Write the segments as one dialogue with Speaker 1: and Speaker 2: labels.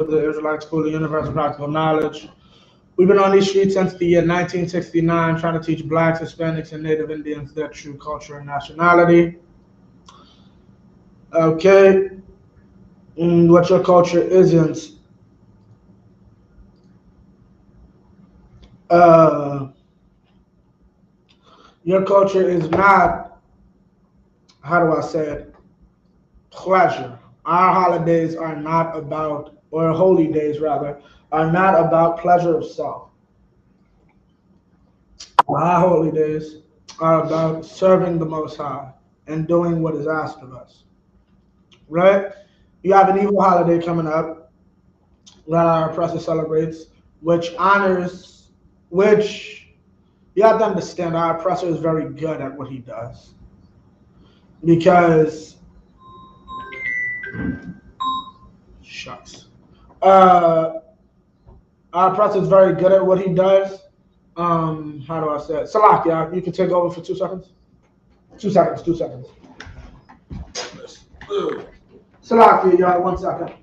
Speaker 1: the Israelite School of Universal Practical Knowledge. We've been on these streets since the year 1969, trying to teach blacks, Hispanics, and Native Indians their true culture and nationality. Okay, what your culture isn't. Uh, your culture is not, how do I say it, pleasure. Our holidays are not about, or holy days rather, are not about pleasure of self. Our holy days are about serving the Most High and doing what is asked of us. Right? You have an evil holiday coming up that our oppressor celebrates, which honors, which you have to understand our oppressor is very good at what he does. Because, shucks. Uh, our oppressor is very good at what he does. How do I say it? Salakia, you can take over for 2 seconds. 2 seconds, 2 seconds. Salakia, y'all, 1 second.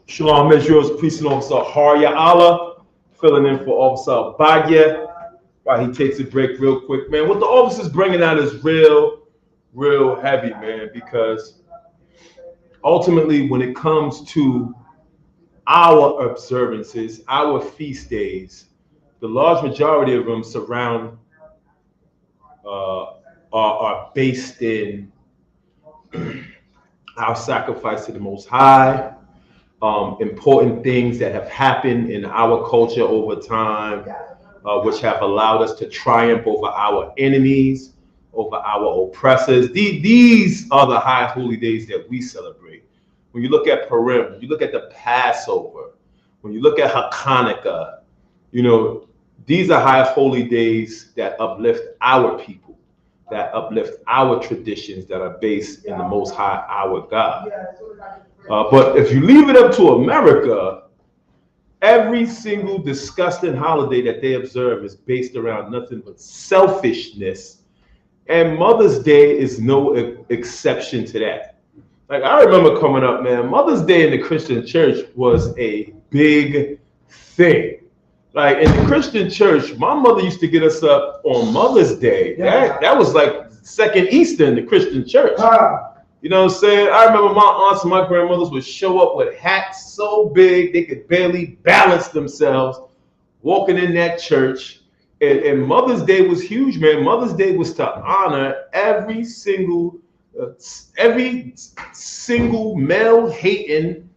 Speaker 2: Shalom Israel's Police Officer Harya Allah, filling in for Officer Bagya while he takes a break real quick, man. What the officer's bringing out is real heavy, man, because ultimately when it comes to our observances, our feast days, the large majority of them surround are based in our sacrifice to the Most High, important things that have happened in our culture over time, which have allowed us to triumph over our enemies, over our oppressors. These are the high holy days that we celebrate. When you look at Purim, when you look at the Passover, when you look at Hanukkah, these are high holy days that uplift our people, that uplift our traditions that are based in the Most High, our God. But if you leave it up to America, every single disgusting holiday that they observe is based around nothing but selfishness. And Mother's Day is no exception to that. Like, I remember coming up, man, Mother's Day in the Christian church was a big thing. Like, in the Christian church, my mother used to get us up on Mother's Day. That was like second Easter in the Christian church. You know what I'm saying? I remember my aunts and my grandmothers would show up with hats so big they could barely balance themselves walking in that church. And Mother's Day was huge, man. Mother's Day was to honor every single male hating,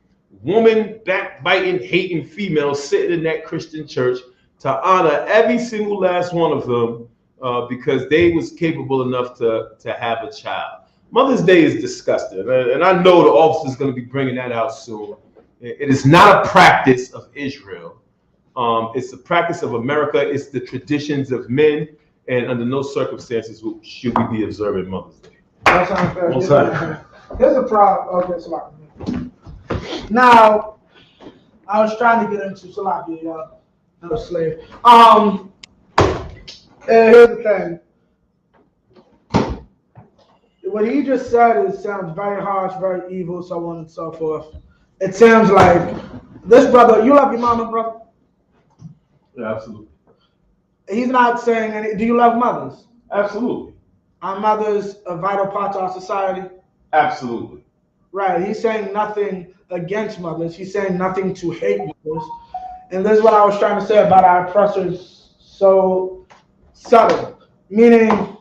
Speaker 2: woman backbiting, hating female sitting in that Christian church, to honor every single last one of them because they was capable enough to have a child. Mother's Day is disgusting, and I know the officer's going to be bringing that out soon. It is not a practice of Israel. It's the practice of America. It's the traditions of men, and under no circumstances should we be observing Mother's Day.
Speaker 1: That's unfair. Here's a problem. Okay, Salaki. Now, I was trying to get into Salaki, not a slave. Here's the thing. What he just said sounds very harsh, very evil, so on and so forth. It sounds like this brother, you love your mama, brother?
Speaker 2: Yeah, absolutely.
Speaker 1: He's not saying any. Do you love mothers?
Speaker 2: Absolutely.
Speaker 1: Are mothers a vital part to our society?
Speaker 2: Absolutely.
Speaker 1: Right. He's saying nothing against mothers. He's saying nothing to hate mothers. And this is what I was trying to say about our oppressors so subtle. Meaning,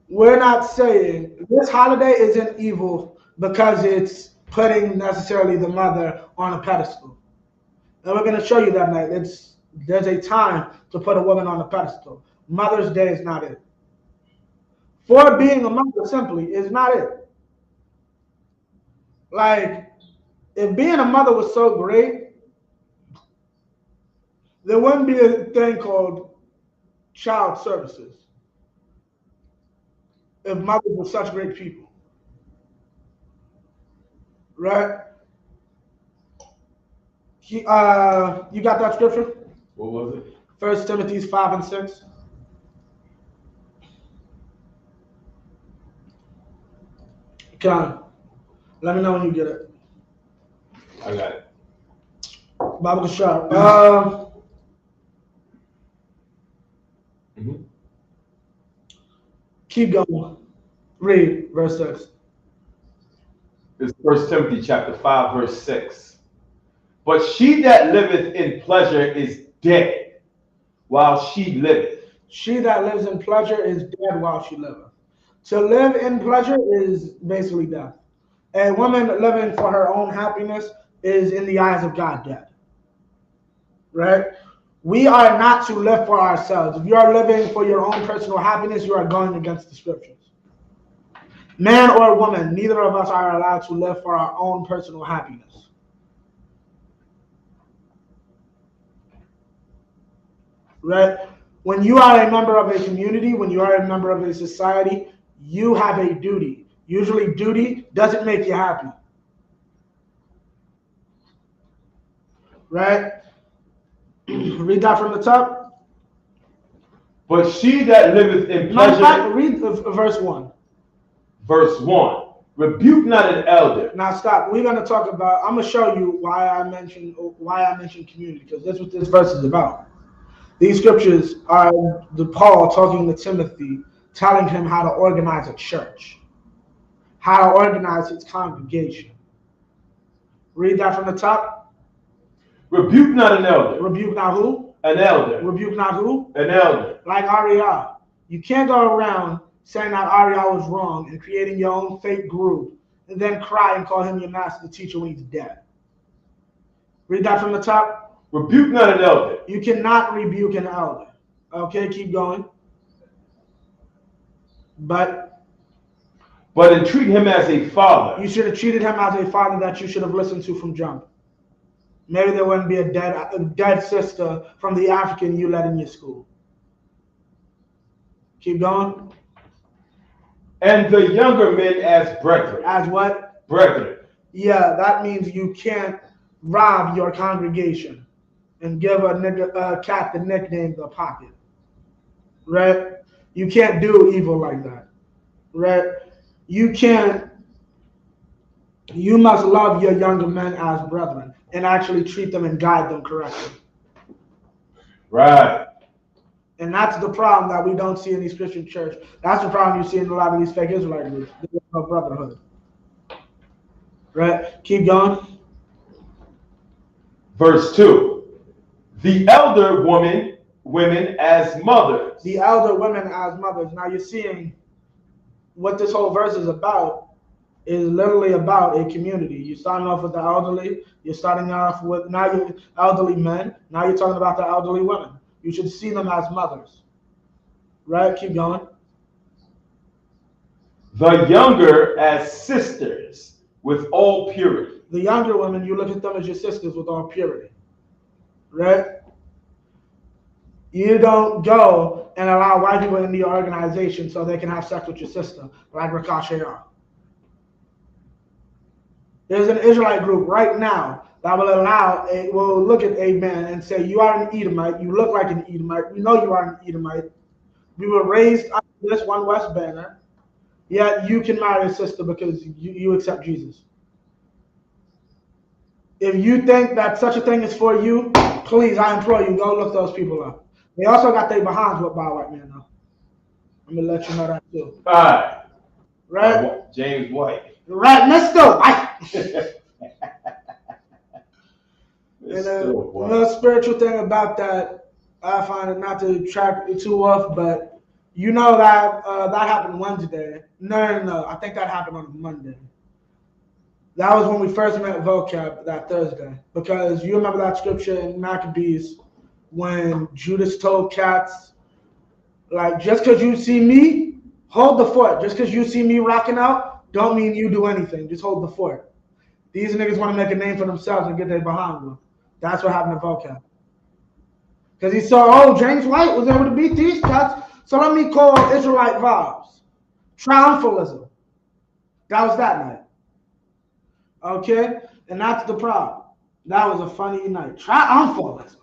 Speaker 1: we're not saying this holiday isn't evil because it's putting necessarily the mother on a pedestal. And we're going to show you that night. There's a time to put a woman on a pedestal. Mother's Day is not it. For being a mother simply is not it. Like, if being a mother was so great, there wouldn't be a thing called child services. If mothers were such great people. Right? You got that scripture?
Speaker 2: What was it?
Speaker 1: 1 Timothy 5 and 6. Con, let me know when you get it.
Speaker 2: I got it.
Speaker 1: Bible sharp.
Speaker 2: Mhm.
Speaker 1: Keep going. Read verse 6.
Speaker 2: It's 1 Timothy chapter 5, verse 6. But she that liveth in pleasure is dead while she liveth.
Speaker 1: She that lives in pleasure is dead while she liveth. To live in pleasure is basically death. A woman living for her own happiness is, in the eyes of God, dead. Right? We are not to live for ourselves. If you are living for your own personal happiness, you are going against the scriptures. Man or woman, neither of us are allowed to live for our own personal happiness. Right? When you are a member of a community, when you are a member of a society, you have a duty. Usually, duty doesn't make you happy. Right? Read that from the top.
Speaker 2: But she that liveth in
Speaker 1: Matter of fact,
Speaker 2: pleasure,
Speaker 1: read verse 1.
Speaker 2: verse 1. Rebuke not an elder.
Speaker 1: Now stop. We're going to talk about. I'm going to show you why I mentioned community, because that's what this verse is about. These scriptures are the Paul talking to Timothy, telling him how to organize a church, how to organize his congregation. Read that from the top.
Speaker 2: Rebuke not an elder.
Speaker 1: Rebuke not who?
Speaker 2: An elder.
Speaker 1: Rebuke not who?
Speaker 2: An elder.
Speaker 1: Like Ariel. You can't go around saying that Ariel was wrong and creating your own fake group and then cry and call him your master teacher when he's dead. Read that from the top.
Speaker 2: Rebuke not an elder.
Speaker 1: You cannot rebuke an elder. Okay, keep going. But
Speaker 2: entreat him as a father.
Speaker 1: You should have treated him as a father that you should have listened to from jump. Maybe there wouldn't be a dead sister from the African you let in your school. Keep going.
Speaker 2: And the younger men as brethren.
Speaker 1: As what?
Speaker 2: Brethren.
Speaker 1: Yeah, that means you can't rob your congregation and give a cat the nickname the pocket. Right? You can't do evil like that. Right? You can't. You must love your younger men as brethren and actually treat them and guide them correctly.
Speaker 2: Right.
Speaker 1: And that's the problem that we don't see in these Christian church. That's the problem you see in a lot of these fake Israelite groups. There's no brotherhood. Right? Keep going.
Speaker 2: Verse 2. The elder women as mothers.
Speaker 1: The elder women as mothers. Now you're seeing what this whole verse is about is literally about a community. You're starting off with the elderly. You're starting off with now you're elderly men. Now you're talking about the elderly women. You should see them as mothers. Right? Keep going.
Speaker 2: The younger as sisters with all purity.
Speaker 1: The younger women, you look at them as your sisters with all purity. Right? You don't go and allow white people into your organization so they can have sex with your sister, like Ricochet. There's an Israelite group right now that will look at a man and say, you are an Edomite, you look like an Edomite, we know you are an Edomite. We were raised under this one West banner, yet you can marry a sister because you accept Jesus. If you think that such a thing is for you, please, I implore you, go look those people up. They also got their behinds whipped by a white man, though. I'm going to let you know that, too.
Speaker 2: All right.
Speaker 1: Right?
Speaker 2: James White.
Speaker 1: Right, Mr. White. And the spiritual thing about that, I find it not to track it too off, but you know that that happened Wednesday. No. I think that happened on Monday. That was when we first met Vocab that Thursday. Because you remember that scripture in Maccabees when Judas told cats, like, just because you see me, hold the fort. Just because you see me rocking out, don't mean you do anything. Just hold the fort. These niggas want to make a name for themselves and get their behind them. That's what happened to Vocab. Because he saw, James White was able to beat these cats, so let me call Israelite vibes. Triumphalism. That was that night. Okay? And that's the problem. That was a funny night. Triumphalism.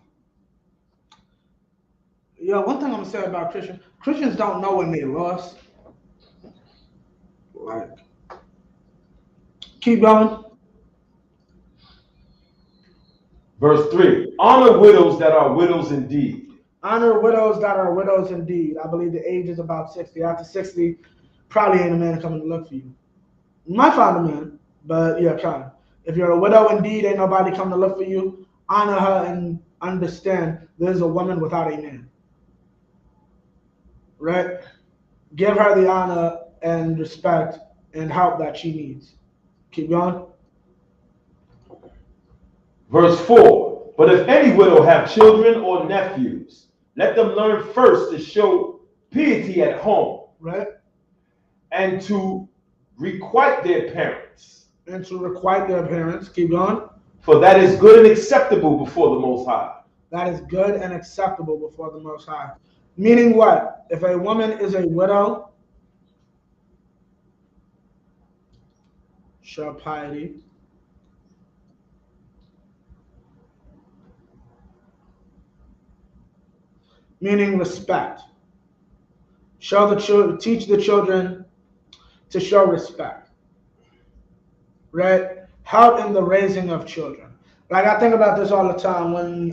Speaker 1: One thing I'm going to say about Christians don't know when they lost. Like, Keep going.
Speaker 2: Verse 3. Honor widows that are widows indeed.
Speaker 1: Honor widows that are widows indeed. I believe the age is about 60. After 60, probably ain't a man coming to look for you. You might find a man, but yeah, kind of. If you're a widow indeed, ain't nobody coming to look for you. Honor her and understand there's a woman without a man. Right? Give her the honor and respect and help that she needs. Keep going.
Speaker 2: Verse 4. But if any widow have children or nephews, let them learn first to show piety at home.
Speaker 1: Right?
Speaker 2: And to requite their parents.
Speaker 1: And to requite their parents. Keep going.
Speaker 2: For that is good and acceptable before the Most High.
Speaker 1: That is good and acceptable before the Most High. Meaning what? If a woman is a widow, show piety. Meaning respect. Show the children, teach the children to show respect. Right? Help in the raising of children. Like I think about this all the time when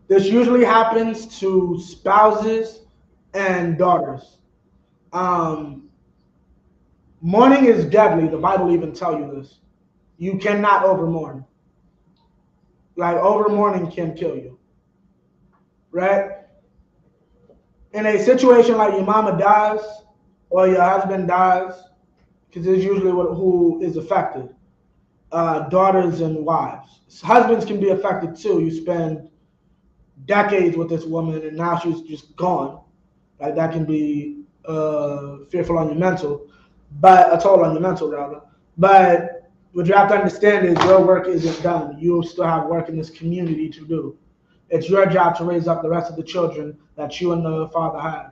Speaker 1: this usually happens to spouses and daughters. Mourning is deadly. The Bible even tell you this. You cannot overmourn. Like overmourning can kill you. Right? In a situation like your mama dies or your husband dies, because it's usually who is affected. Daughters and wives. Husbands can be affected too. You spend decades with this woman and now she's just gone. Like that can be fearful on your mental, but a toll on your mental rather. But what you have to understand is your work isn't done. You still have work in this community to do. It's your job to raise up the rest of the children that you and the father had.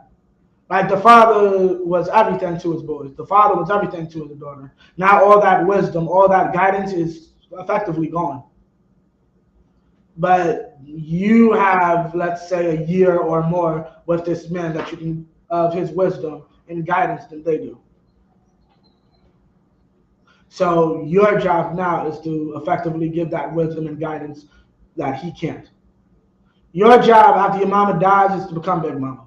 Speaker 1: Like the father was everything to his boys. The father was everything to his daughter. Now all that wisdom, all that guidance is effectively gone. But you have, let's say, a year or more with this man that you can of his wisdom and guidance than they do. So your job now is to effectively give that wisdom and guidance that he can't. Your job after your mama dies is to become Big Mama.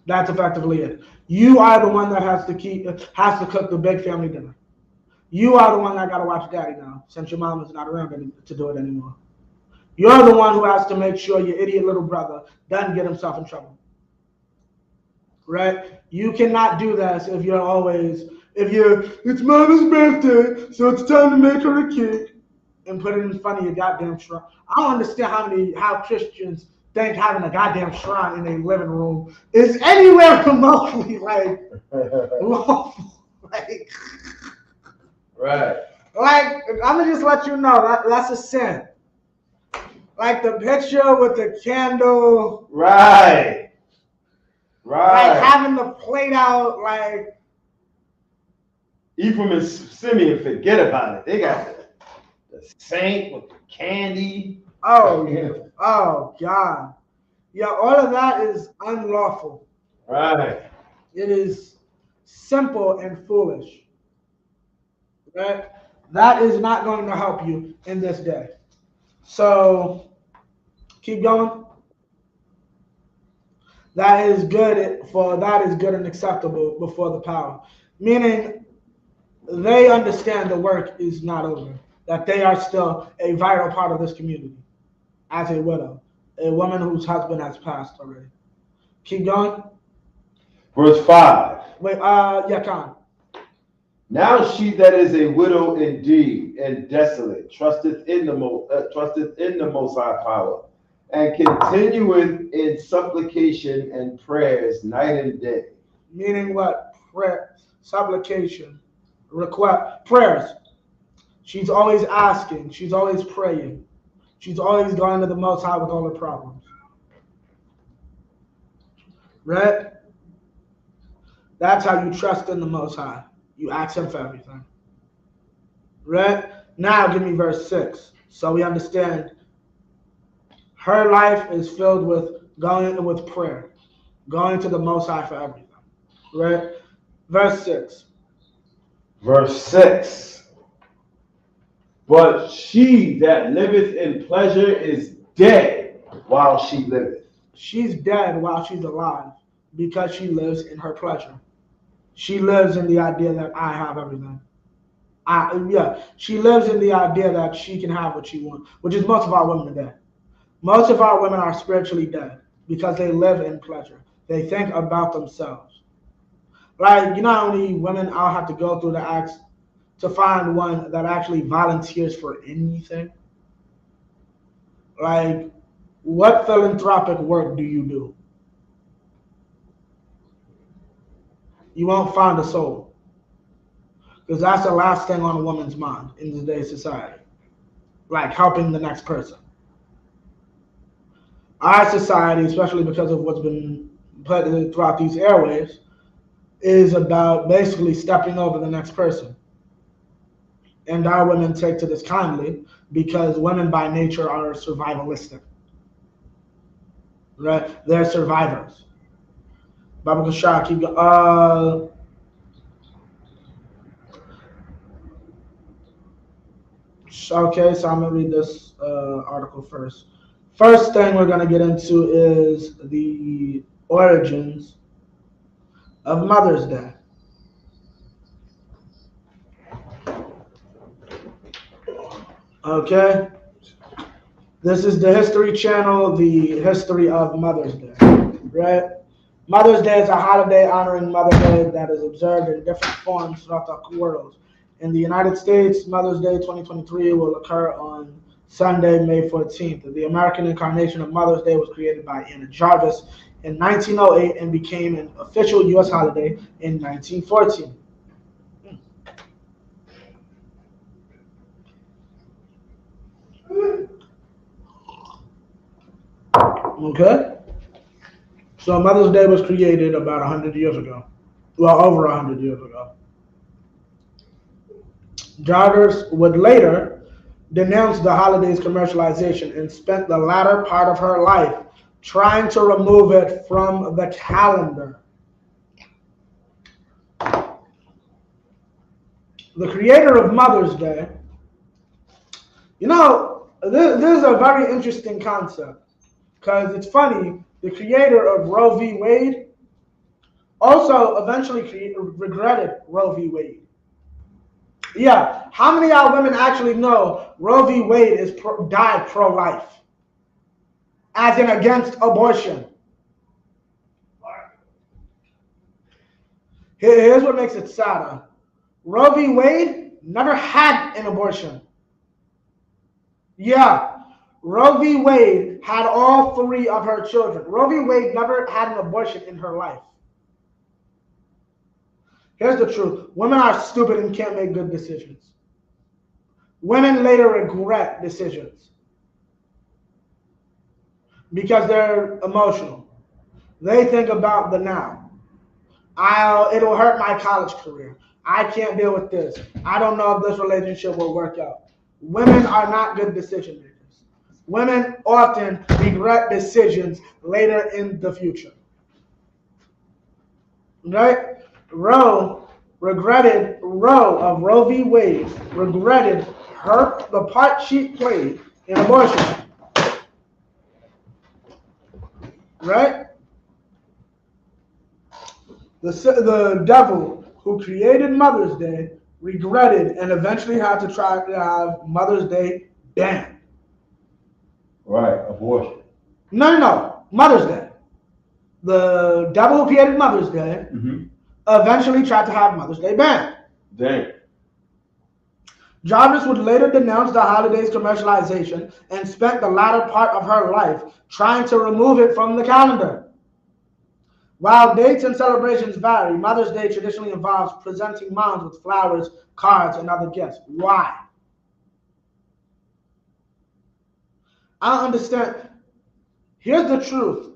Speaker 1: That's effectively it. You are the one that has to cook the big family dinner. You are the one that got to watch daddy now, since your mom is not around to do it anymore. You're the one who has to make sure your idiot little brother doesn't get himself in trouble. Right? You cannot do this if it's mama's birthday, so it's time to make her a cake and put it in front of your goddamn shrine. I don't understand how Christians think having a goddamn shrine in their living room is anywhere remotely like like
Speaker 2: right.
Speaker 1: Like I'm gonna just let you know that's a sin. Like the picture with the candle.
Speaker 2: Right. Right.
Speaker 1: Like having the plate out, like
Speaker 2: Ephraim and Simeon, forget about it. They got the saint with the candy.
Speaker 1: Oh, yeah. Oh God. Yeah, all of that is unlawful.
Speaker 2: Right.
Speaker 1: It is simple and foolish. Right? That is not going to help you in this day. So keep going. That is good and acceptable before the power. Meaning they understand the work is not over. That they are still a vital part of this community as a widow, a woman whose husband has passed already. Keep going.
Speaker 2: Verse 5.
Speaker 1: Wait, yeah, Khan.
Speaker 2: Now she that is a widow indeed and desolate trusteth in the Most High power, and continueth in supplication and prayers night and day.
Speaker 1: Meaning what? Prayer, supplication, request, prayers. She's always asking. She's always praying. She's always going to the Most High with all her problems. Right? That's how you trust in the Most High. You ask him for everything. Right? Now give me verse 6. So we understand her life is filled with going with prayer, going to the Most High for everything. Right? Verse 6.
Speaker 2: Verse 6. But she that liveth in pleasure is dead while she liveth.
Speaker 1: She's dead while she's alive because she lives in her pleasure. She lives in the idea that I have everything. She lives in the idea that she can have what she wants, which is most of our women today. Most of our women are spiritually dead because they live in pleasure. They think about themselves. Like, you know how many women I'll have to go through the acts to find one that actually volunteers for anything? Like, what philanthropic work do you do? You won't find a soul. Because that's the last thing on a woman's mind in today's society. Like helping the next person. Our society, especially because of what's been put throughout these airwaves, is about basically stepping over the next person. And our women take to this kindly because women by nature are survivalistic. Right? They're survivors. Baba Shah, keep going. Okay, so I'm going to read this article first. First thing we're going to get into is the origins of Mother's Day. Okay, this is the History Channel, the history of Mother's Day, right? Mother's Day is a holiday honoring motherhood that is observed in different forms throughout the world. In the United States, Mother's Day 2023 will occur on Sunday, May 14th. The American incarnation of Mother's Day was created by Anna Jarvis in 1908 and became an official U.S. holiday in 1914. Okay? So Mother's Day was created about 100 years ago. Well, over 100 years ago. Jarvis would later denounce the holiday's commercialization and spent the latter part of her life trying to remove it from the calendar. The creator of Mother's Day, you know, this is a very interesting concept because it's funny. The creator of Roe v. Wade also eventually regretted Roe v. Wade. Yeah, how many of y'all women actually know Roe v. Wade is died pro-life, as in against abortion? Here's what makes it sadder. Roe v. Wade never had an abortion. Yeah, Roe v. Wade had all three of her children. Roe v. Wade never had an abortion in her life. Here's the truth. Women are stupid and can't make good decisions. Women later regret decisions because they're emotional. They think about the now. It'll hurt my college career. I can't deal with this. I don't know if this relationship will work out. Women are not good decision makers. Women often regret decisions later in the future. Right? Roe of Roe v. Wade regretted the part she played in abortion. Right? The devil who created Mother's Day regretted and eventually had to try to have Mother's Day banned.
Speaker 2: Right, abortion.
Speaker 1: No, Mother's Day. The devil who created Mother's Day eventually tried to have Mother's Day banned.
Speaker 2: Dang.
Speaker 1: Jarvis would later denounce the holiday's commercialization and spent the latter part of her life trying to remove it from the calendar. While dates and celebrations vary, Mother's Day traditionally involves presenting moms with flowers, cards, and other gifts. Why? I don't understand. Here's the truth.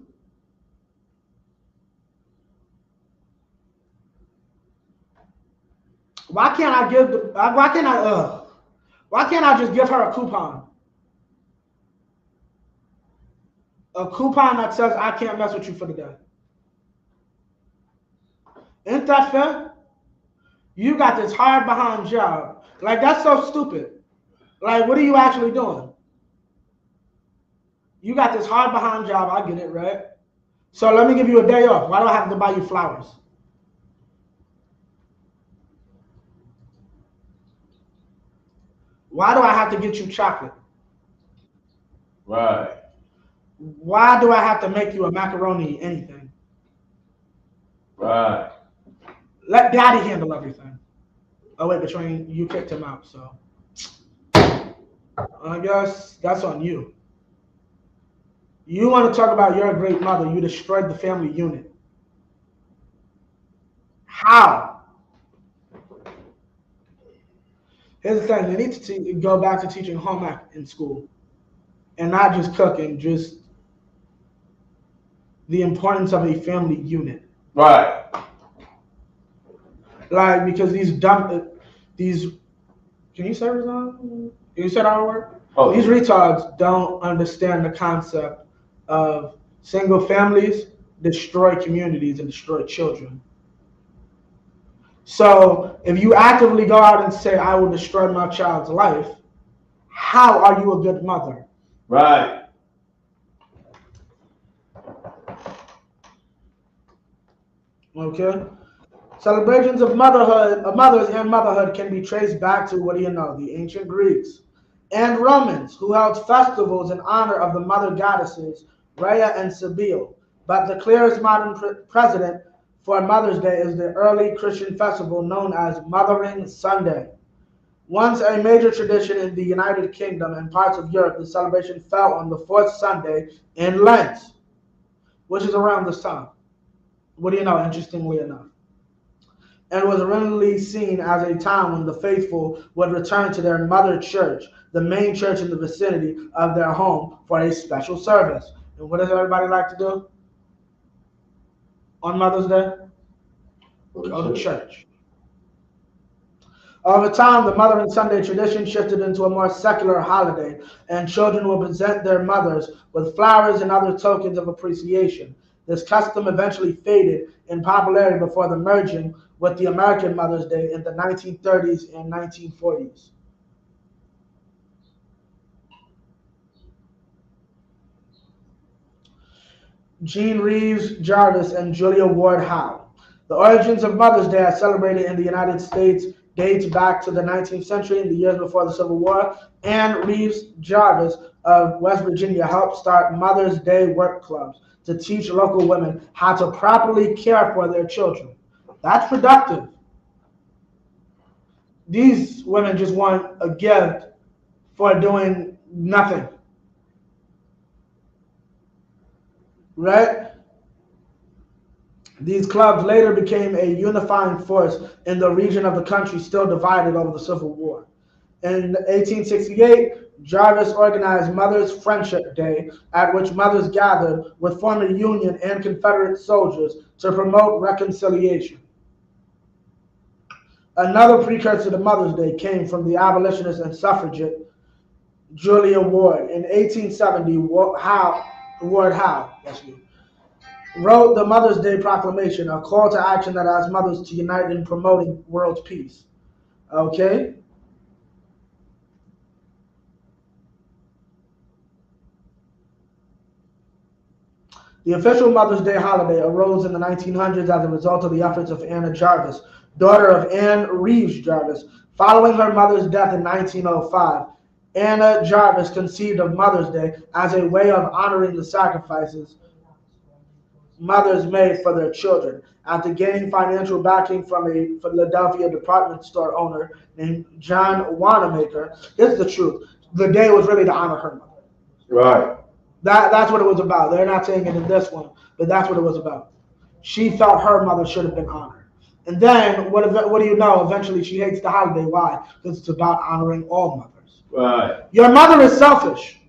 Speaker 1: Why can't I just give her a coupon? A coupon that says I can't mess with you for the day. Isn't that fair? You got this hard behind job. Like, that's so stupid. Like, what are you actually doing? You got this hard behind job. I get it, right? So let me give you a day off. Why do I have to buy you flowers? Why do I have to get you chocolate?
Speaker 2: Right.
Speaker 1: Why do I have to make you a macaroni anything?
Speaker 2: Right.
Speaker 1: Let daddy handle everything. Oh wait, between you kicked him out, so I guess that's on you. You want to talk about you're a great mother, you destroyed the family unit. How? Here's the thing, they need to go back to teaching home ec in school. And not just cooking, just the importance of a family unit.
Speaker 2: Right.
Speaker 1: Like, because these, can you say resign? You said our word?
Speaker 2: Oh,
Speaker 1: These retards don't understand the concept of single families destroy communities and destroy children. So if you actively go out and say, I will destroy my child's life, how are you a good mother?
Speaker 2: right.
Speaker 1: Okay? Celebrations of motherhood, of mothers and motherhood can be traced back to, what do you know, the ancient Greeks and Romans, who held festivals in honor of the mother goddesses Rhea and Cybele. But the clearest modern precedent for Mother's Day is the early Christian festival known as Mothering Sunday. Once a major tradition in the United Kingdom and parts of Europe, the celebration fell on the fourth Sunday in Lent, which is around this time. What do you know, interestingly enough? And was originally seen as a time when the faithful would return to their mother church, the main church in the vicinity of their home, for a special service. And what does everybody like to do on Mother's Day? Go to church. Over time, the Mothering Sunday tradition shifted into a more secular holiday, and children would present their mothers with flowers and other tokens of appreciation. This custom eventually faded in popularity before the merging with the American Mother's Day in the 1930s and 1940s. Jean Reeves Jarvis and Julia Ward Howe. The origins of Mother's Day, as celebrated in the United States, dates back to the 19th century in the years before the Civil War. Anne Reeves Jarvis of West Virginia helped start Mother's Day work clubs to teach local women how to properly care for their children. That's productive. These women just want a gift for doing nothing, right? These clubs later became a unifying force in the region of the country still divided over the Civil War. In 1868, Jarvis organized Mother's Friendship Day, at which mothers gathered with former Union and Confederate soldiers to promote reconciliation. Another precursor to Mother's Day came from the abolitionist and suffragette Julia Ward. In 1870, Ward Howe wrote the Mother's Day Proclamation, a call to action that asks mothers to unite in promoting world peace. Okay? The official Mother's Day holiday arose in the 1900s as a result of the efforts of Anna Jarvis, daughter of Anne Reeves Jarvis. Following her mother's death in 1905, Anna Jarvis conceived of Mother's Day as a way of honoring the sacrifices mothers made for their children. After gaining financial backing from a Philadelphia department store owner named John Wanamaker, this is the truth. The day was really to honor her mother.
Speaker 2: Right.
Speaker 1: That's what it was about. They're not saying it in this one, but that's what it was about. She felt her mother should have been honored. And then, what do you know? Eventually, she hates the holiday. Why? Because it's about honoring all mothers.
Speaker 2: Right.
Speaker 1: Your mother is selfish.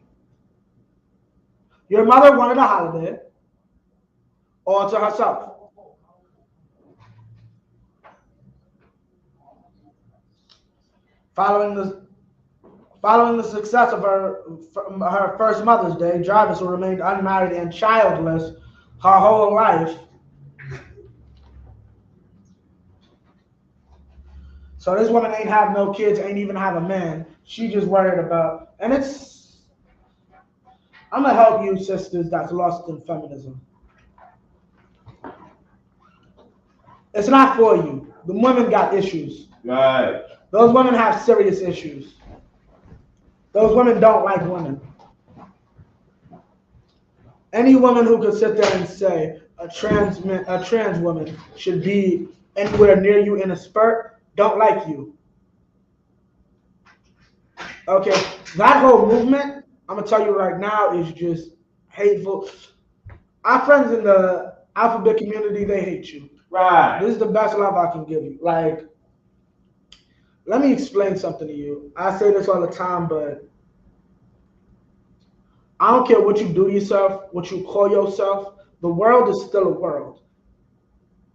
Speaker 1: Your mother wanted a holiday all to herself. Following the Following the success of her first Mother's Day, Jarvis, who remained unmarried and childless her whole life, So this woman ain't have no kids, ain't even have a man. She just worried about, and I'm gonna help you sisters that's lost in feminism. It's not for you. The women got issues.
Speaker 2: Right.
Speaker 1: Those women have serious issues. Those women don't like women. Any woman who could sit there and say a trans woman should be anywhere near you in a spurt don't like you. Okay, that whole movement, I'm gonna tell you right now, is just hateful. Our friends in the alphabet community, they hate you.
Speaker 2: Right.
Speaker 1: This is the best love I can give you. Like, let me explain something to you. I say this all the time, but I don't care what you do to yourself, what you call yourself. The world is still a world.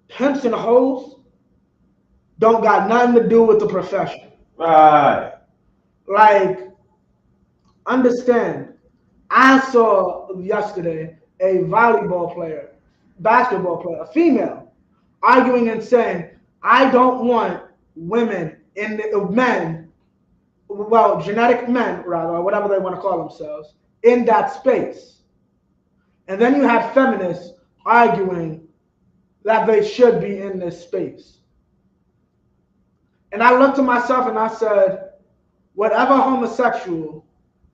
Speaker 1: Pimps and hoes don't got nothing to do with the profession.
Speaker 2: Right.
Speaker 1: Like, understand. I saw yesterday a volleyball player, basketball player, a female, arguing and saying, I don't want women in the, men, well, genetic men, rather, or whatever they want to call themselves, in that space. And then you have feminists arguing that they should be in this space. And I looked to myself and I said, whatever homosexual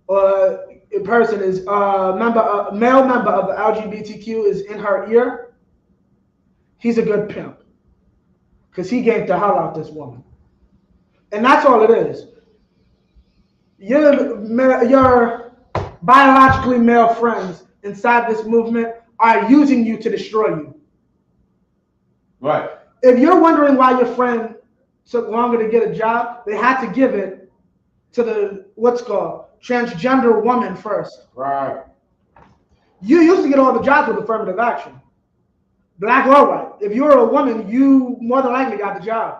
Speaker 1: or a person is a male member of the LGBTQ is in her ear, he's a good pimp. Because he ganked the hell out this woman. And that's all it is. Your biologically male friends inside this movement are using you to destroy you.
Speaker 2: Right.
Speaker 1: If you're wondering why your friend took longer to get a job, they had to give it to the what's called transgender woman first.
Speaker 2: Right.
Speaker 1: You used to get all the jobs with affirmative action, black or white. If you were a woman, you more than likely got the job.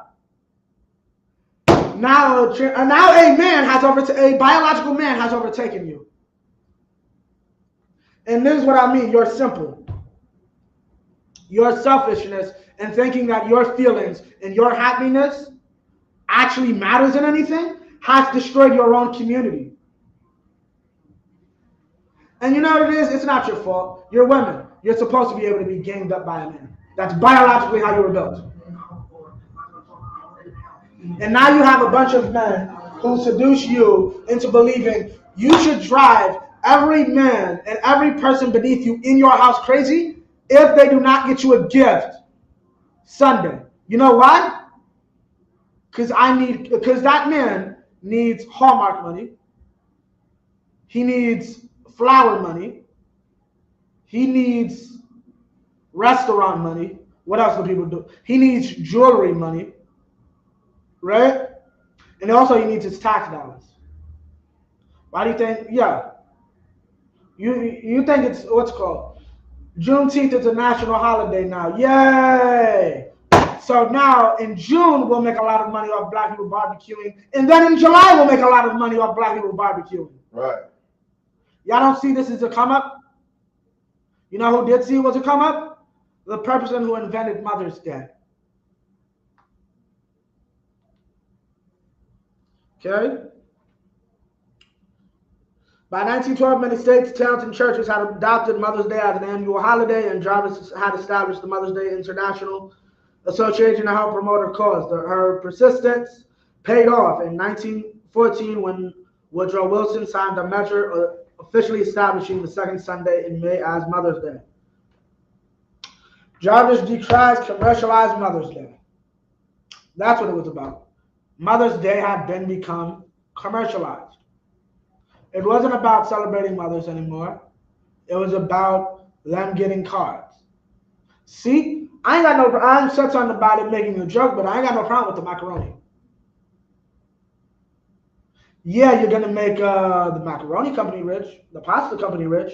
Speaker 1: Now a man has a biological man has overtaken you. And this is what I mean. You're simple. Your selfishness and thinking that your feelings and your happiness actually matters in anything has destroyed your own community. And you know what it is? It's not your fault. You're women. You're supposed to be able to be ganged up by a man. That's biologically how you were built. And now you have a bunch of men who seduce you into believing you should drive every man and every person beneath you in your house crazy if they do not get you a gift Sunday. You know why? Because that man needs Hallmark money. He needs flower money. He needs restaurant money. What else do people do? He needs jewelry money. Right? And also he needs his tax dollars. Why do you think? Yeah. You think it's what's called? Juneteenth is a national holiday now. Yay! So now in June we'll make a lot of money off black people barbecuing. And then in July we'll make a lot of money off black people barbecuing.
Speaker 2: Right.
Speaker 1: Y'all don't see this as a come up? You know who did see it was a come up? The person who invented Mother's Day. Okay? By 1912, many states, towns, and churches had adopted Mother's Day as an annual holiday, and Jarvis had established the Mother's Day International Association to help promote her cause. Her persistence paid off in 1914 when Woodrow Wilson signed a measure officially establishing the second Sunday in May as Mother's Day. Jarvis decries commercialized Mother's Day. That's what it was about. Mother's Day had become commercialized. It wasn't about celebrating mothers anymore. It was about them getting cards. See, I said something about it making a joke, but I ain't got no problem with the macaroni. Yeah, you're gonna make the macaroni company rich, the pasta company rich,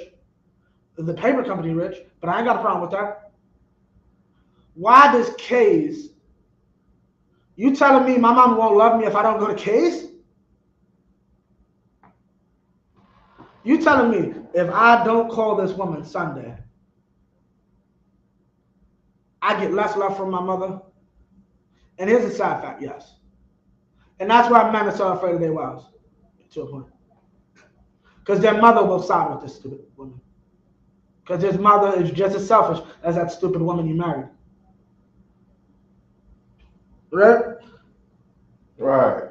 Speaker 1: the paper company rich, but I ain't got a problem with that. Why does K's? You telling me my mom won't love me if I don't go to K's? You telling me if I don't call this woman Sunday, I get less love from my mother? And here's a sad fact, yes. And that's why men are so afraid of their wives, to a point. Because their mother will side with this stupid woman. Because his mother is just as selfish as that stupid woman you married. Right?
Speaker 2: Right.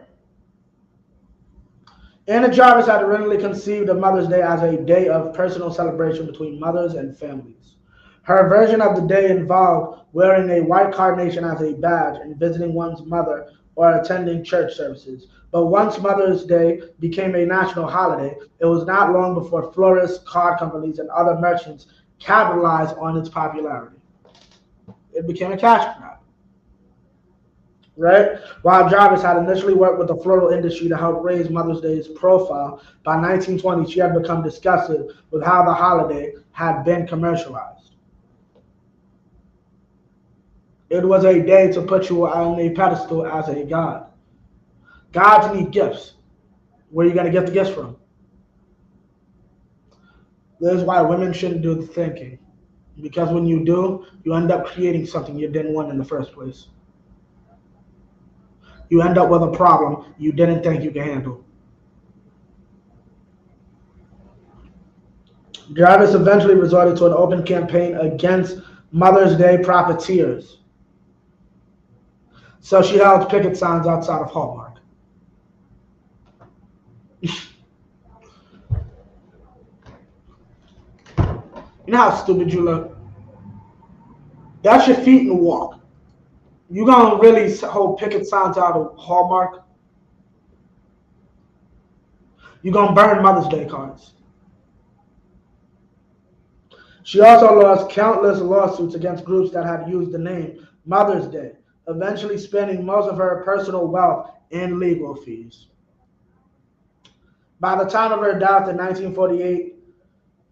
Speaker 1: Anna Jarvis had originally conceived of Mother's Day as a day of personal celebration between mothers and families. Her version of the day involved wearing a white carnation as a badge and visiting one's mother or attending church services. But once Mother's Day became a national holiday, it was not long before florists, card companies, and other merchants capitalized on its popularity. It became a cash grab. Right? While Jarvis had initially worked with the floral industry to help raise Mother's Day's profile, by 1920 she had become disgusted with how the holiday had been commercialized. It was a day to put you on a pedestal as a god. Gods need gifts. Where are you going to get the gifts from? This is why women shouldn't do the thinking. Because when you do, you end up creating something you didn't want in the first place. You end up with a problem you didn't think you could handle. Jarvis eventually resorted to an open campaign against Mother's Day profiteers. So she held picket signs outside of Hallmark. You know how stupid you look? That's your feet in the walk. You gonna really hold picket signs out of Hallmark? You gonna burn Mother's Day cards. She also lost countless lawsuits against groups that had used the name Mother's Day, eventually spending most of her personal wealth in legal fees. By the time of her death in 1948,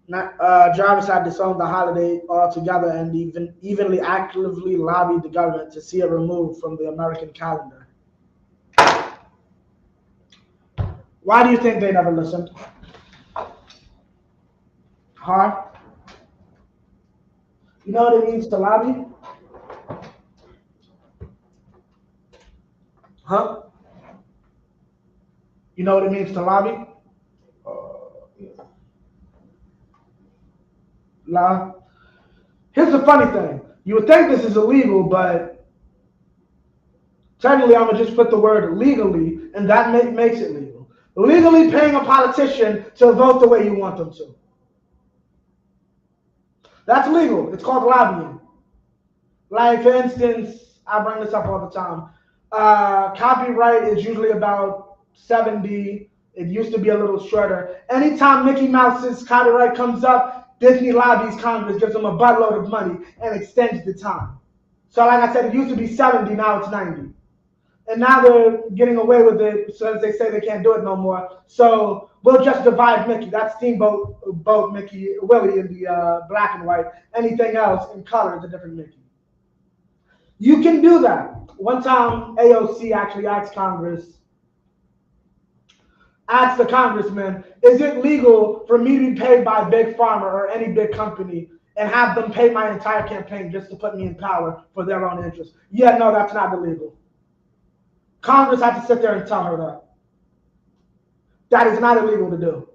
Speaker 1: Jarvis had disowned the holiday altogether and evenly actively lobbied the government to see it removed from the American calendar. Why do you think they never listened? Huh? You know what it means to lobby? Huh? You know what it means to lobby? La. Here's the funny thing. You would think this is illegal, but technically I'm going to just put the word legally, and that makes it legal. Legally paying a politician to vote the way you want them to. That's legal. It's called lobbying. Like, for instance, I bring this up all the time. Copyright is usually about 70. It used to be a little shorter. Anytime Mickey Mouse's copyright comes up, Disney lobbies Congress, gives them a buttload of money, and extends the time. So like I said, it used to be 70, now it's 90. And now they're getting away with it since they say they can't do it no more. So we'll just divide Mickey. That's Steamboat Boat Mickey, Willie in the black and white. Anything else in color is a different Mickey. You can do that. One time, AOC actually asked the congressman, is it legal for me to be paid by Big Pharma or any big company and have them pay my entire campaign just to put me in power for their own interest? Yeah, no, that's not illegal. Congress had to sit there and tell her that. That is not illegal to do.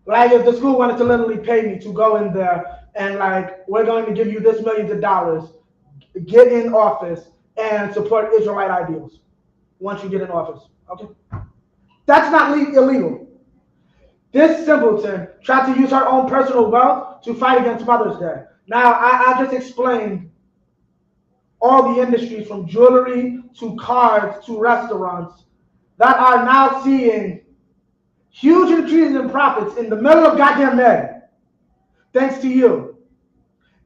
Speaker 1: Like if the school wanted to literally pay me to go in there and like, we're going to give you this millions of dollars, get in office and support Israelite ideals once you get in office. Okay? That's not illegal. This simpleton tried to use her own personal wealth to fight against Mother's Day. Now, I just explained all the industries from jewelry to cards to restaurants that are now seeing huge increases in profits in the middle of goddamn May, thanks to you.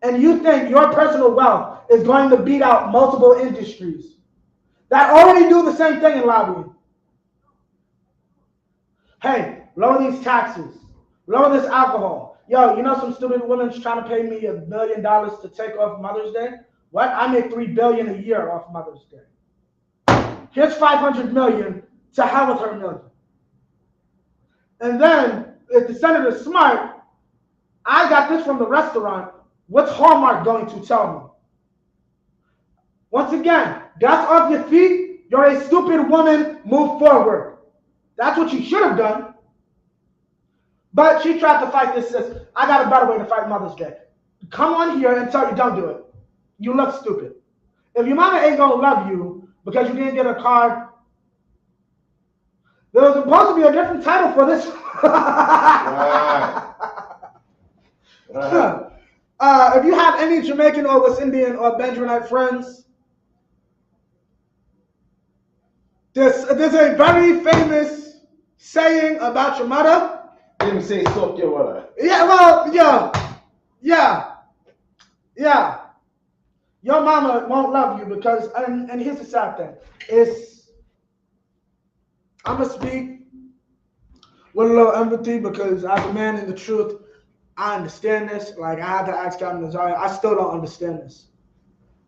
Speaker 1: And you think your personal wealth is going to beat out multiple industries that already do the same thing in lobbying. Hey, lower these taxes. Lower this alcohol. Yo, you know some stupid woman's trying to pay me $1 million to take off Mother's Day? What? I make $3 billion a year off Mother's Day. Here's $500 million. To hell with her million. And then, if the senator's smart, I got this from the restaurant. What's Hallmark going to tell me? Once again, dust off your feet You're a stupid woman. Move forward. That's what you should have done. But she tried to fight this. Says, I got a better way to fight Mother's Day. Come on here and tell you don't do it. You look stupid. If your mama ain't gonna love you because you didn't get a card, there was supposed to be a different title for this. Right. If you have any Jamaican or West Indian or Benjaminite friends, there's a very famous saying about your mother.
Speaker 3: Didn't say soak your water.
Speaker 1: Yeah, well, yeah. Your mama won't love you because, and here's the sad thing, I'm going to speak with a little empathy because as a man in the truth, I understand this. Like, I had to ask Captain Nazariah. I still don't understand this.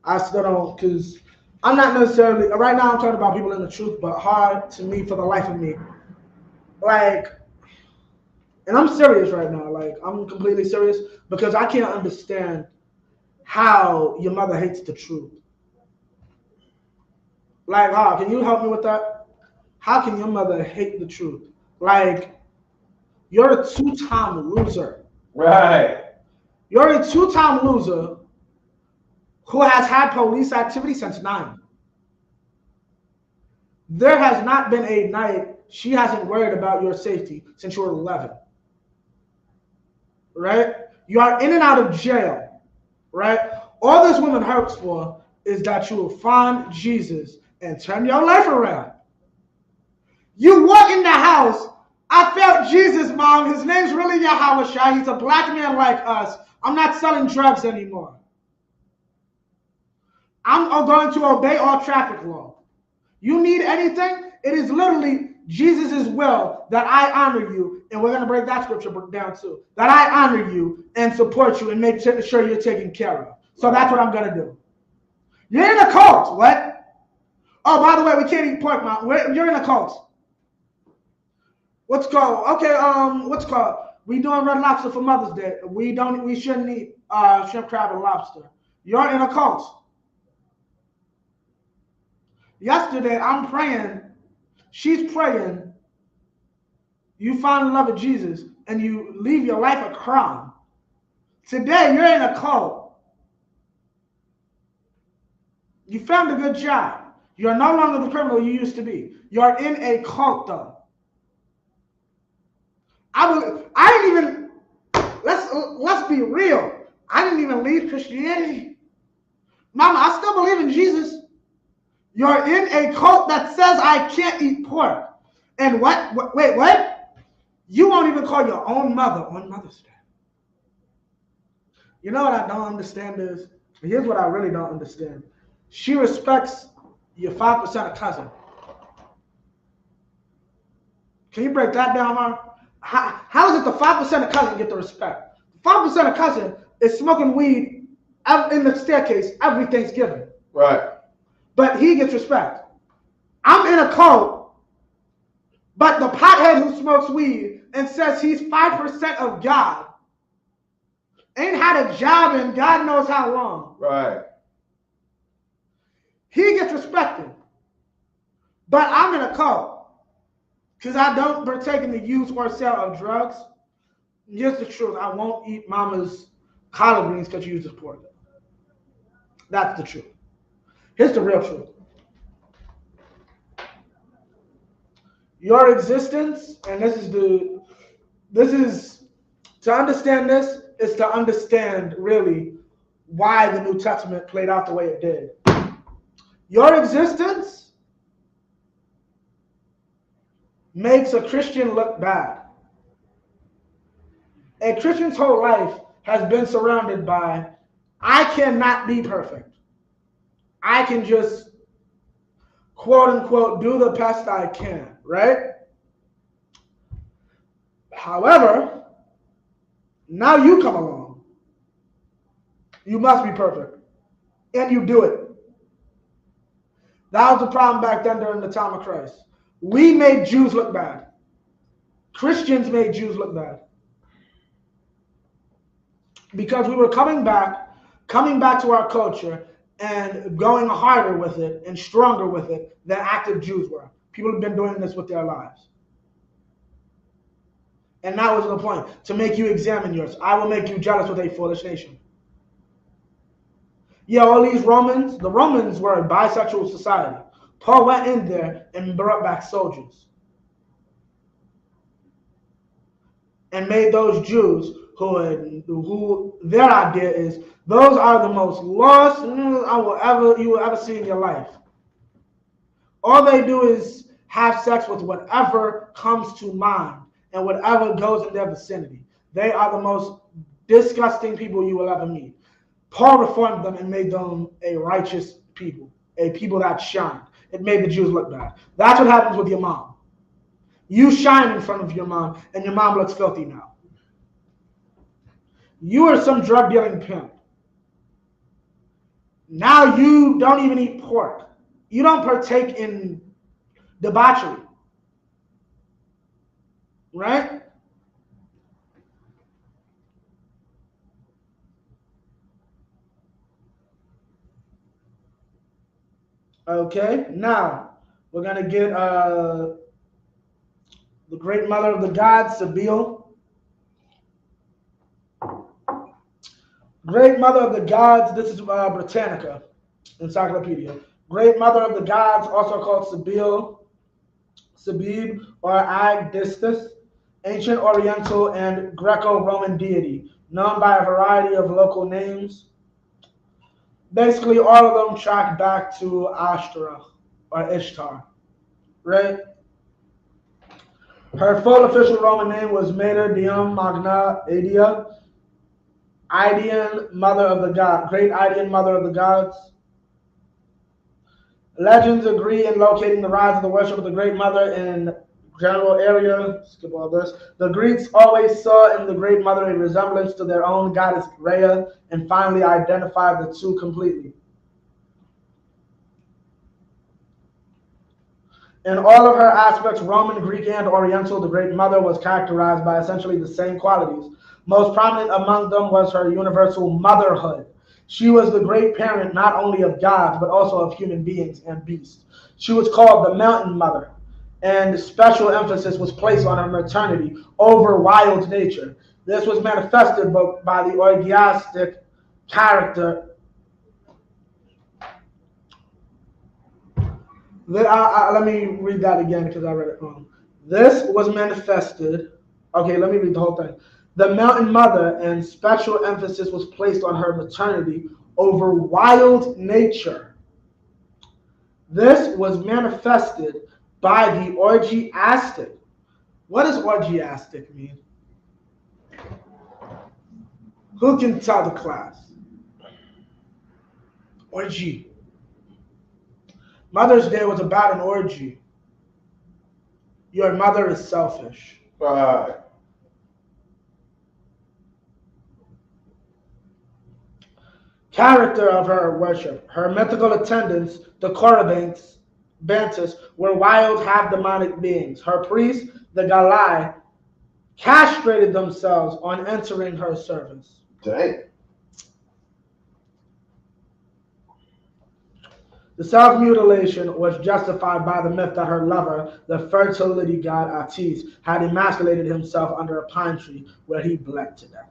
Speaker 1: I still don't, because I'm not necessarily, right now I'm talking about people in the truth, but hard to me for the life of me. Like, and I'm serious right now. Like, I'm completely serious because I can't understand how your mother hates the truth. Like, can you help me with that? How can your mother hate the truth? Like, you're a two-time loser.
Speaker 3: Right.
Speaker 1: You're a two-time loser who has had police activity since 9. There has not been a night she hasn't worried about your safety since you were 11. Right? You are in and out of jail. Right? All this woman hopes for is that you will find Jesus and turn your life around. You walk in the house. I felt Jesus, Mom. His name's really Yahweh Shai. He's a black man like us. I'm not selling drugs anymore. I'm going to obey all traffic law. You need anything? It is literally Jesus' will that I honor you. And we're going to break that scripture down too. That I honor you and support you and make sure you're taken care of. So that's what I'm going to do. You're in a cult. What? Oh, by the way, we can't eat pork, Mom. You're in a cult. What's called? Okay, what's called? We doing Red Lobster for Mother's Day. We shouldn't eat shrimp, crab, and lobster. You're in a cult. Yesterday, I'm praying. She's praying. You find the love of Jesus, and you leave your life a crime. Today, you're in a cult. You found a good job. You're no longer the criminal you used to be. You're in a cult, though. I didn't even, let's be real. I didn't even leave Christianity. Mama, I still believe in Jesus. You're in a cult that says I can't eat pork. And wait, what? You won't even call your own mother on Mother's Day. You know what I don't understand is, here's what I really don't understand. She respects your 5% cousin. Can you break that down, Mom? How is it the 5% cousin get the respect? 5% cousin is smoking weed in the staircase every Thanksgiving.
Speaker 3: Right.
Speaker 1: But he gets respect. I'm in a cult, but the pothead who smokes weed and says he's 5% of God ain't had a job in God knows how long.
Speaker 3: Right.
Speaker 1: He gets respected. But I'm in a cult because I don't partake in the use or sale of drugs. Here's the truth. I won't eat Mama's collard greens because she uses pork. That's the truth. Here's the real truth. Your existence, and this is to understand this, is to understand really why the New Testament played out the way it did. Your existence makes a Christian look bad. A Christian's whole life has been surrounded by, I cannot be perfect. I can just, quote unquote, do the best I can, right? However, now you come along. You must be perfect. And you do it. That was the problem back then during the time of Christ. We made Jews look bad. Christians made Jews look bad. Because we were coming back to our culture, and going harder with it and stronger with it than active Jews were. People have been doing this with their lives. And that was the point, to make you examine yours. I will make you jealous with a foolish nation. Yeah, all these Romans, the Romans were a bisexual society. Paul went in there and brought back soldiers and made those Jews who their idea is those are the most lost you will ever see in your life. All they do is have sex with whatever comes to mind and whatever goes in their vicinity. They are the most disgusting people you will ever meet. Paul reformed them and made them a righteous people, a people that shined. It made the Jews look bad. That's what happens with your mom. You shine in front of your mom, and your mom looks filthy now. You are some drug dealing pimp. Now you don't even eat pork. You don't partake in debauchery. Right? Okay, now we're going to get the great mother of the gods, Sibyl. Great mother of the gods, this is Britannica Encyclopedia. Great mother of the gods, also called Sibyl, Sabib, or Agdistis, ancient Oriental and Greco-Roman deity, known by a variety of local names. Basically, all of them track back to Ashtoreth or Ishtar, right? Her full official Roman name was Mater Diem Magna Idia, Idaean mother of the god, great Idaean mother of the gods. Legends agree in locating the rise of the worship of the Great Mother in general area. Skip all this. The Greeks always saw in the Great Mother a resemblance to their own goddess Rhea, and finally identified the two completely. In all of her aspects, Roman, Greek, and Oriental, the Great Mother was characterized by essentially the same qualities. Most prominent among them was her universal motherhood. She was the great parent not only of gods, but also of human beings and beasts. She was called the Mountain Mother, and special emphasis was placed on her maternity over wild nature. This was manifested by the orgiastic character. Let me read that again because I read it wrong. This was manifested. Okay, let me read the whole thing. The Mountain Mother, and special emphasis was placed on her maternity over wild nature. This was manifested by the orgiastic. What does orgiastic mean? Who can tell the class? Orgy. Mother's Day was about an orgy. Your mother is selfish.
Speaker 3: Right.
Speaker 1: Character of her worship. Her mythical attendants, the Corybantes, Bantus, were wild, half-demonic beings. Her priests, the Galai, castrated themselves on entering her service.
Speaker 3: Dang.
Speaker 1: The self-mutilation was justified by the myth that her lover, the fertility god Atis, had emasculated himself under a pine tree where he bled to death.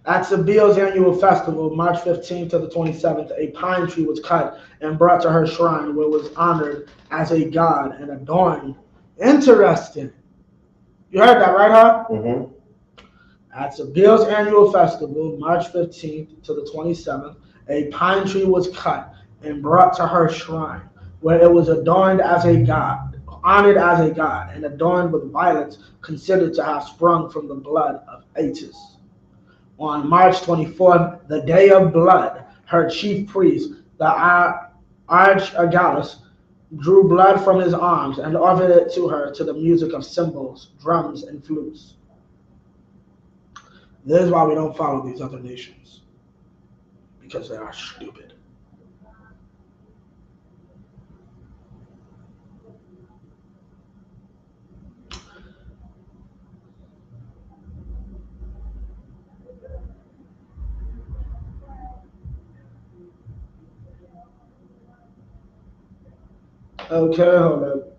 Speaker 1: At Sibyl's annual festival, March 15th to the 27th, a pine tree was cut and brought to her shrine where it was honored as a god and adorned. Interesting. You heard that, right, huh?
Speaker 3: Mm-hmm.
Speaker 1: At Sibyl's annual festival, March 15th to the 27th, a pine tree was cut and brought to her shrine where it was adorned as a god, honored as a god, and adorned with violets considered to have sprung from the blood of Attis. On March 24th, the day of blood, her chief priest, the Archagalos, drew blood from his arms and offered it to her to the music of cymbals, drums, and flutes. This is why we don't follow these other nations, because they are stupid. Okay, hold up.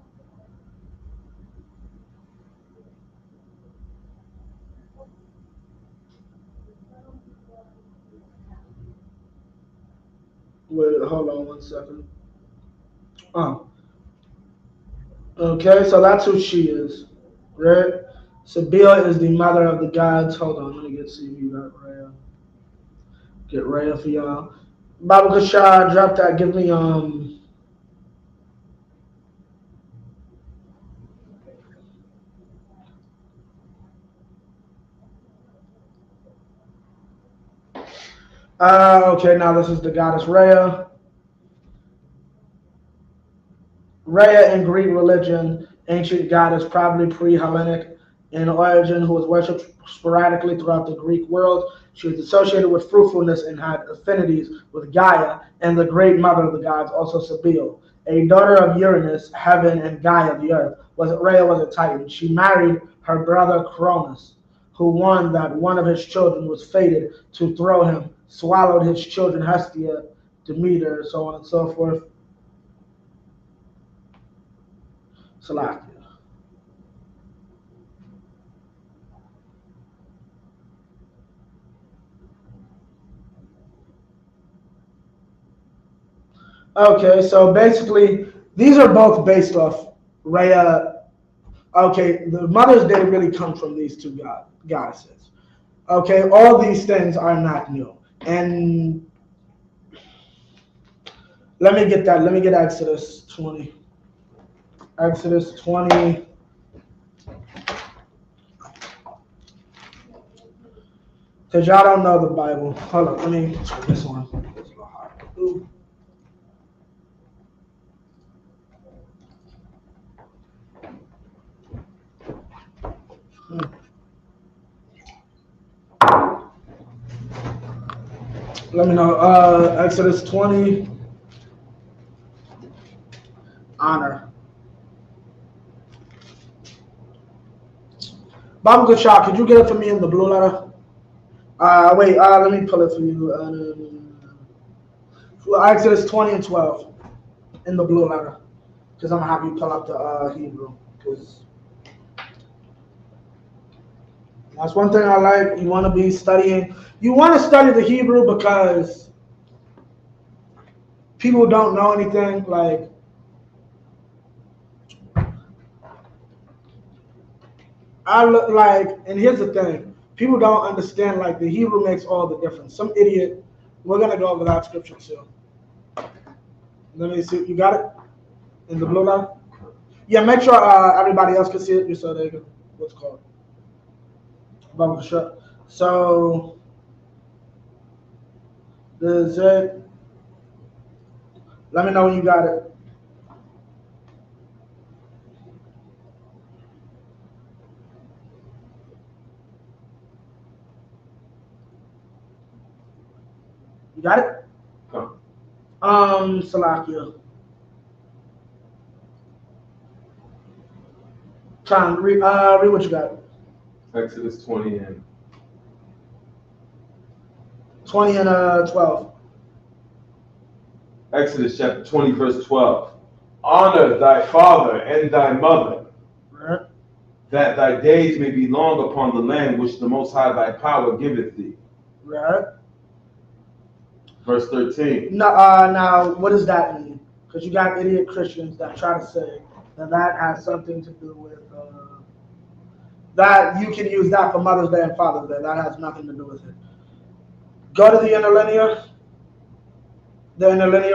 Speaker 1: Wait, hold on 1 second. Oh, okay, so that's who she is, right? Sabila is the mother of the gods. Hold on, let me get CV that Raya. Get Raya for y'all. Baba Kashar, drop that. Give me okay, now this is the goddess Rhea. Rhea in Greek religion, ancient goddess, probably pre-Hellenic in origin, who was worshipped sporadically throughout the Greek world. She was associated with fruitfulness and had affinities with Gaia and the great mother of the gods, also Sabile. A daughter of Uranus, heaven, and Gaia, the earth, Rhea was a Titan. She married her brother Cronus, who warned that one of his children was fated to throw him, swallowed his children Hestia, Demeter, so on and so forth. Salakia. Okay, so basically, these are both based off Rhea. Okay, the Mother's Day really comes from these two goddesses. Okay, all these things are not new. And let me get that. Let me get Exodus 20. Exodus 20. Because y'all don't know the Bible. Hold on, let me turn this one. It's a little hard. Ooh. Let me know. Exodus 20. Honor. Bible Gashak, could you get it for me in the blue letter? Wait, let me pull it for you. Exodus 20 and 12 in the blue letter. Because I'm going to have you pull up the Hebrew. Because that's one thing I like. You want to be studying. You want to study the Hebrew because people don't know anything. Like, I look like, and here's the thing. People don't understand, like, the Hebrew makes all the difference. Some idiot, we're going to go over that scripture too. Let me see. You got it? In the blue letter? Yeah, make sure everybody else can see it just so they can, what's it called? Bubble shut. So, the Z, let me know when you got it. You got it?
Speaker 2: Come.
Speaker 1: Salakia. Tom, read what you got.
Speaker 2: Exodus 20 and
Speaker 1: 20 and 12.
Speaker 2: Exodus chapter 20, verse 12. Honor thy father and thy mother,
Speaker 1: Right?
Speaker 2: that thy days may be long upon the land which the Most High thy power giveth thee.
Speaker 1: Right?
Speaker 2: Verse 13.
Speaker 1: Now, what does that mean? Because you got idiot Christians that try to say that that has something to do with that you can use that for Mother's Day and Father's Day. That has nothing to do with it. Go to the interlinear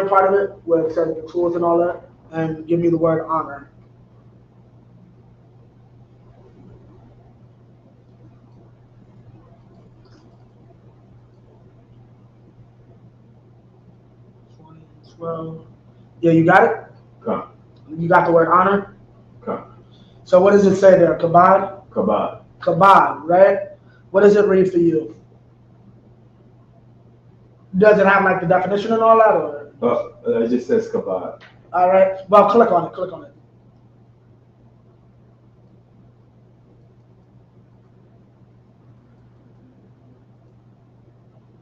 Speaker 1: part of it, where it says the tools and all that, and give me the word honor. Well, yeah, you got it?
Speaker 2: Come.
Speaker 1: You got the word honor?
Speaker 2: Come.
Speaker 1: So what does it say there? Kabod?
Speaker 2: Kabod.
Speaker 1: Kabod, right? What does it read for you? Does it have like the definition and all that? Or?
Speaker 2: It just says kabod.
Speaker 1: All right. Well, click on it. Click on it.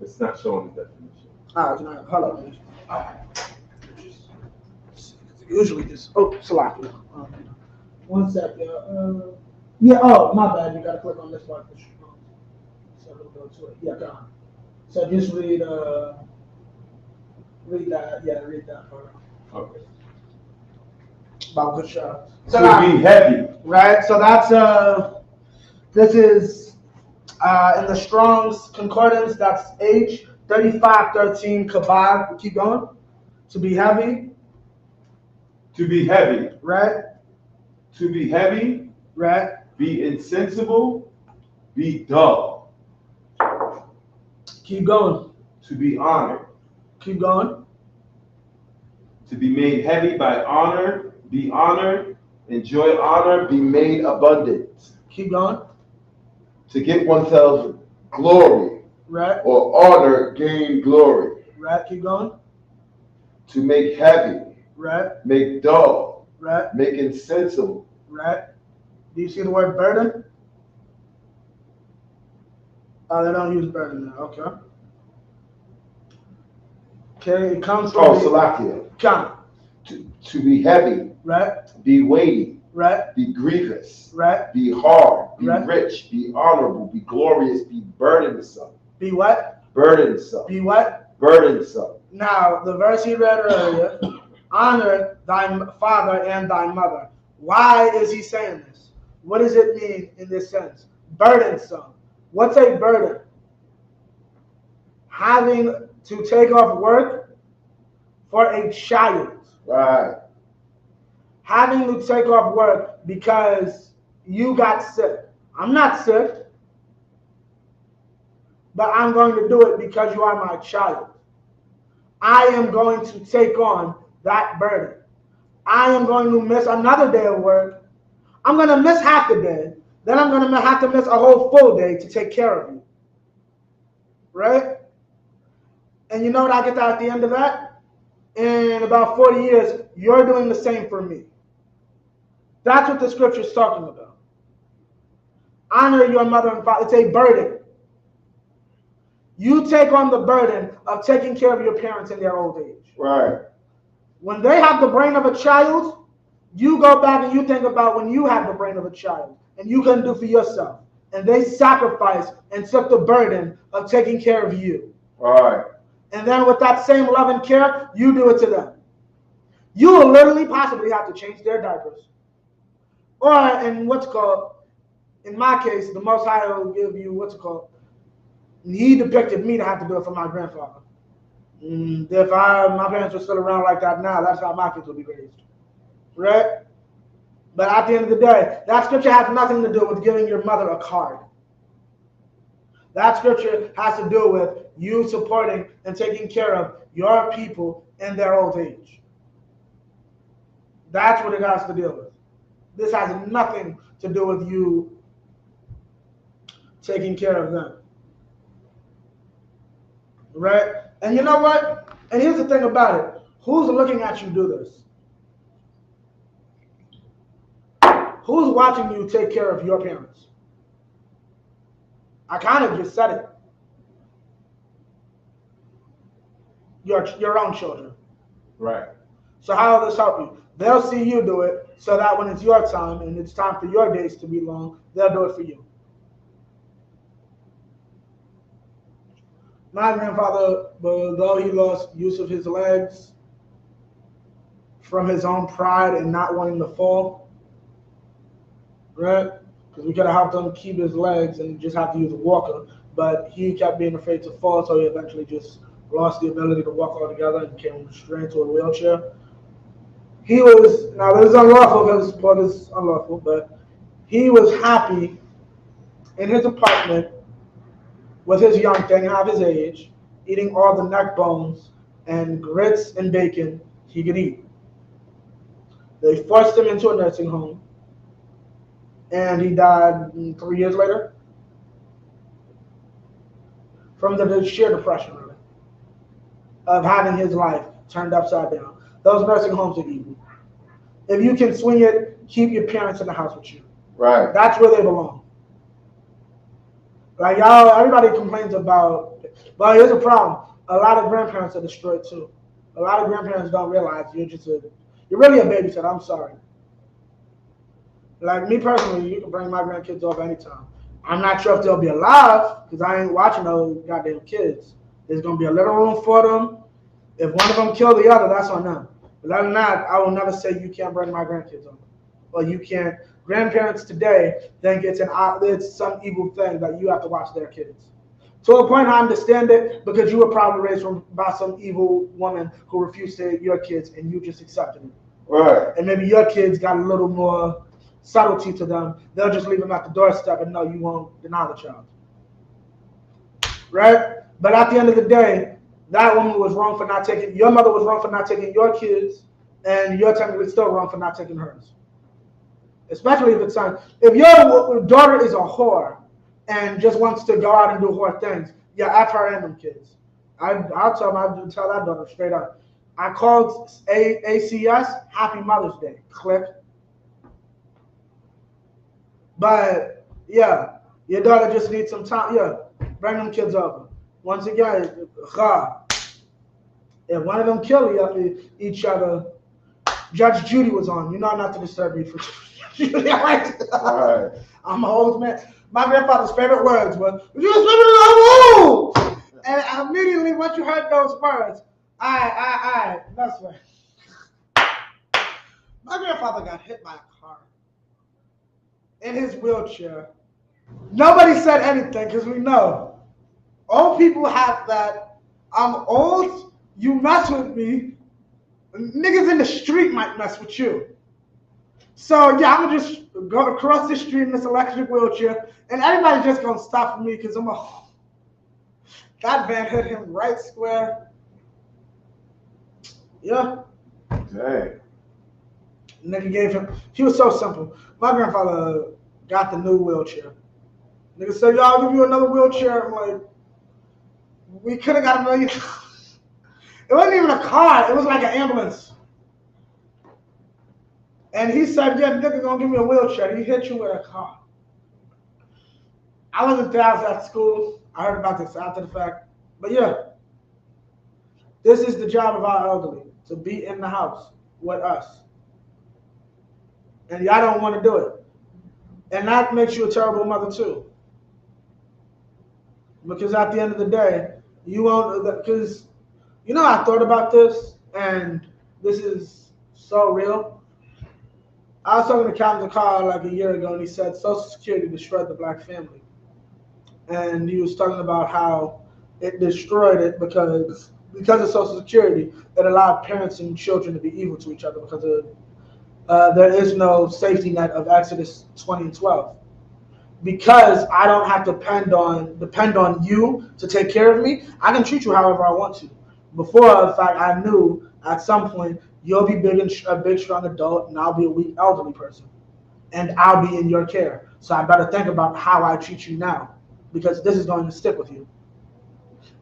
Speaker 2: It's not showing the definition.
Speaker 1: All right. Hold on. Usually just, oh, Salaki. One sec, yeah. Yeah, oh, my bad. You got to click on this part. So we'll go to it. Yeah, go on. So just read that. Yeah, read that part.
Speaker 3: Okay.
Speaker 1: About good show.
Speaker 3: To be heavy.
Speaker 1: Right. So that's this is in the Strong's Concordance. That's H3513 kabod. Keep going. To be heavy.
Speaker 3: To be heavy.
Speaker 1: Right.
Speaker 3: To be heavy.
Speaker 1: Right.
Speaker 3: Be insensible. Be dull.
Speaker 1: Keep going.
Speaker 3: To be honored.
Speaker 1: Keep going.
Speaker 3: To be made heavy by honor. Be honored. Enjoy honor. Be made abundant.
Speaker 1: Keep going.
Speaker 3: To give oneself glory
Speaker 1: Right.
Speaker 3: or honor, gain glory.
Speaker 1: Right. Keep going.
Speaker 3: To make heavy.
Speaker 1: Right.
Speaker 3: Make dull.
Speaker 1: Right.
Speaker 3: Make insensible.
Speaker 1: Right. Do you see the word burden? Oh, they don't use burden now. Okay. Okay, it comes from
Speaker 3: Salakia.
Speaker 1: Come.
Speaker 3: To be heavy.
Speaker 1: Right.
Speaker 3: Be weighty.
Speaker 1: Right.
Speaker 3: Be grievous.
Speaker 1: Right.
Speaker 3: Be hard. Be
Speaker 1: Right.
Speaker 3: rich. Be honorable. Be glorious. Be burdensome.
Speaker 1: Be what?
Speaker 3: Burdensome.
Speaker 1: Be what?
Speaker 3: Burdensome.
Speaker 1: Now, the verse he read earlier, honor thy father and thy mother. Why is he saying this? What does it mean in this sense? Burdensome. What's a burden? Having to take off work for a child.
Speaker 3: Right.
Speaker 1: Having to take off work because you got sick. I'm not sick, but I'm going to do it because you are my child. I am going to take on that burden. I am going to miss another day of work. I'm going to miss half the day. Then I'm going to have to miss a whole full day to take care of you. Right? And you know what I get at the end of that? In about 40 years, you're doing the same for me. That's what the scripture is talking about. Honor your mother and father. It's a burden. You take on the burden of taking care of your parents in their old age.
Speaker 3: Right.
Speaker 1: When they have the brain of a child, you go back and you think about when you had the brain of a child and you couldn't do for yourself. And they sacrificed and took the burden of taking care of you.
Speaker 3: Right.
Speaker 1: And then with that same love and care, you do it to them. You will literally possibly have to change their diapers. Or in what's called, in my case, the Most High will give you what's called. He depicted me to have to do it for my grandfather. If my parents were still around like that now, that's how my kids will be raised. Right? But at the end of the day, that scripture has nothing to do with giving your mother a card. That scripture has to do with you supporting and taking care of your people in their old age. That's what it has to deal with. This has nothing to do with you taking care of them. Right? And you know what? And here's the thing about it. Who's looking at you do this? Who's watching you take care of your parents? I kind of just said it. Your own children.
Speaker 3: Right.
Speaker 1: So how will this help you? They'll see you do it so that when it's your time and it's time for your days to be long, they'll do it for you. My grandfather, though he lost use of his legs from his own pride and not wanting to fall, right? Because we could have helped him keep his legs and just have to use a walker, but he kept being afraid to fall, so he eventually just lost the ability to walk altogether and came straight into a wheelchair. He was, now this is unlawful because part is unlawful, but he was happy in his apartment with his young thing, half his age, eating all the neck bones and grits and bacon he could eat. They forced him into a nursing home, and he died 3 years later from the sheer depression really, of having his life turned upside down. Those nursing homes are evil. If you can swing it, keep your parents in the house with you.
Speaker 3: Right.
Speaker 1: That's where they belong. Like y'all, everybody complains about, well, here's a problem. A lot of grandparents are destroyed too. A lot of grandparents don't realize you're You're really a babysitter. I'm sorry. Like me personally, you can bring my grandkids over anytime. I'm not sure if they'll be alive because I ain't watching those goddamn kids. There's gonna be a little room for them. If one of them kill the other, that's on them. But other than that, I will never say you can't bring my grandkids over, or you can't. Grandparents today think it's some evil thing that you have to watch their kids. To a point, I understand it because you were probably raised by some evil woman who refused to eat your kids, and you just accepted it.
Speaker 3: Right.
Speaker 1: And maybe your kids got a little more subtlety to them. They'll just leave them at the doorstep and know you won't deny the child. Right? But at the end of the day, that woman was wrong for not taking, your mother was wrong for not taking your kids, and you're technically still wrong for not taking hers. Especially if it's son. If your daughter is a whore and just wants to go out and do whore things, yeah, F her and them kids. I'll tell that daughter straight up. I called ACS Happy Mother's Day. Click. But yeah, your daughter just needs some time. Yeah, bring them kids over. Once again, if one of them kill each other, Judge Judy was on. You know not to disturb me for Judy. Right? I'm an old man. My grandfather's favorite words were, and immediately once you heard those words, that's right. My grandfather got hit by a car in his wheelchair. Nobody said anything because we know old people have that. I'm old, you mess with me, niggas in the street might mess with you. So yeah, I'm gonna just go across the street in this electric wheelchair, and everybody's just gonna stop for me because that van hit him right square. Yeah.
Speaker 3: Dang.
Speaker 1: Nigga gave him. He was so simple. My grandfather got the new wheelchair. Nigga said, "Yo, I'll give you another wheelchair." I'm like, we could have got $1 million. It wasn't even a car. It was like an ambulance. And he said, "Yeah, nigga gonna give me a wheelchair." He hit you with a car. I wasn't there. I was at school. I heard about this after the fact. But yeah, this is the job of our elderly, to be in the house with us. And y'all don't want to do it. And that makes you a terrible mother too. Because at the end of the day, you won't, because, you know, I thought about this, and this is so real. I was talking to Captain Carr like a year ago, and he said Social Security destroyed the black family. And he was talking about how it destroyed it because of Social Security, it allowed parents and children to be evil to each other because there is no safety net of Exodus 20 and 12. Because I don't have to depend on you to take care of me, I can treat you however I want to. Before, in fact, I knew at some point you'll be a big, strong adult, and I'll be a weak, elderly person, and I'll be in your care. So I better think about how I treat you now, because this is going to stick with you.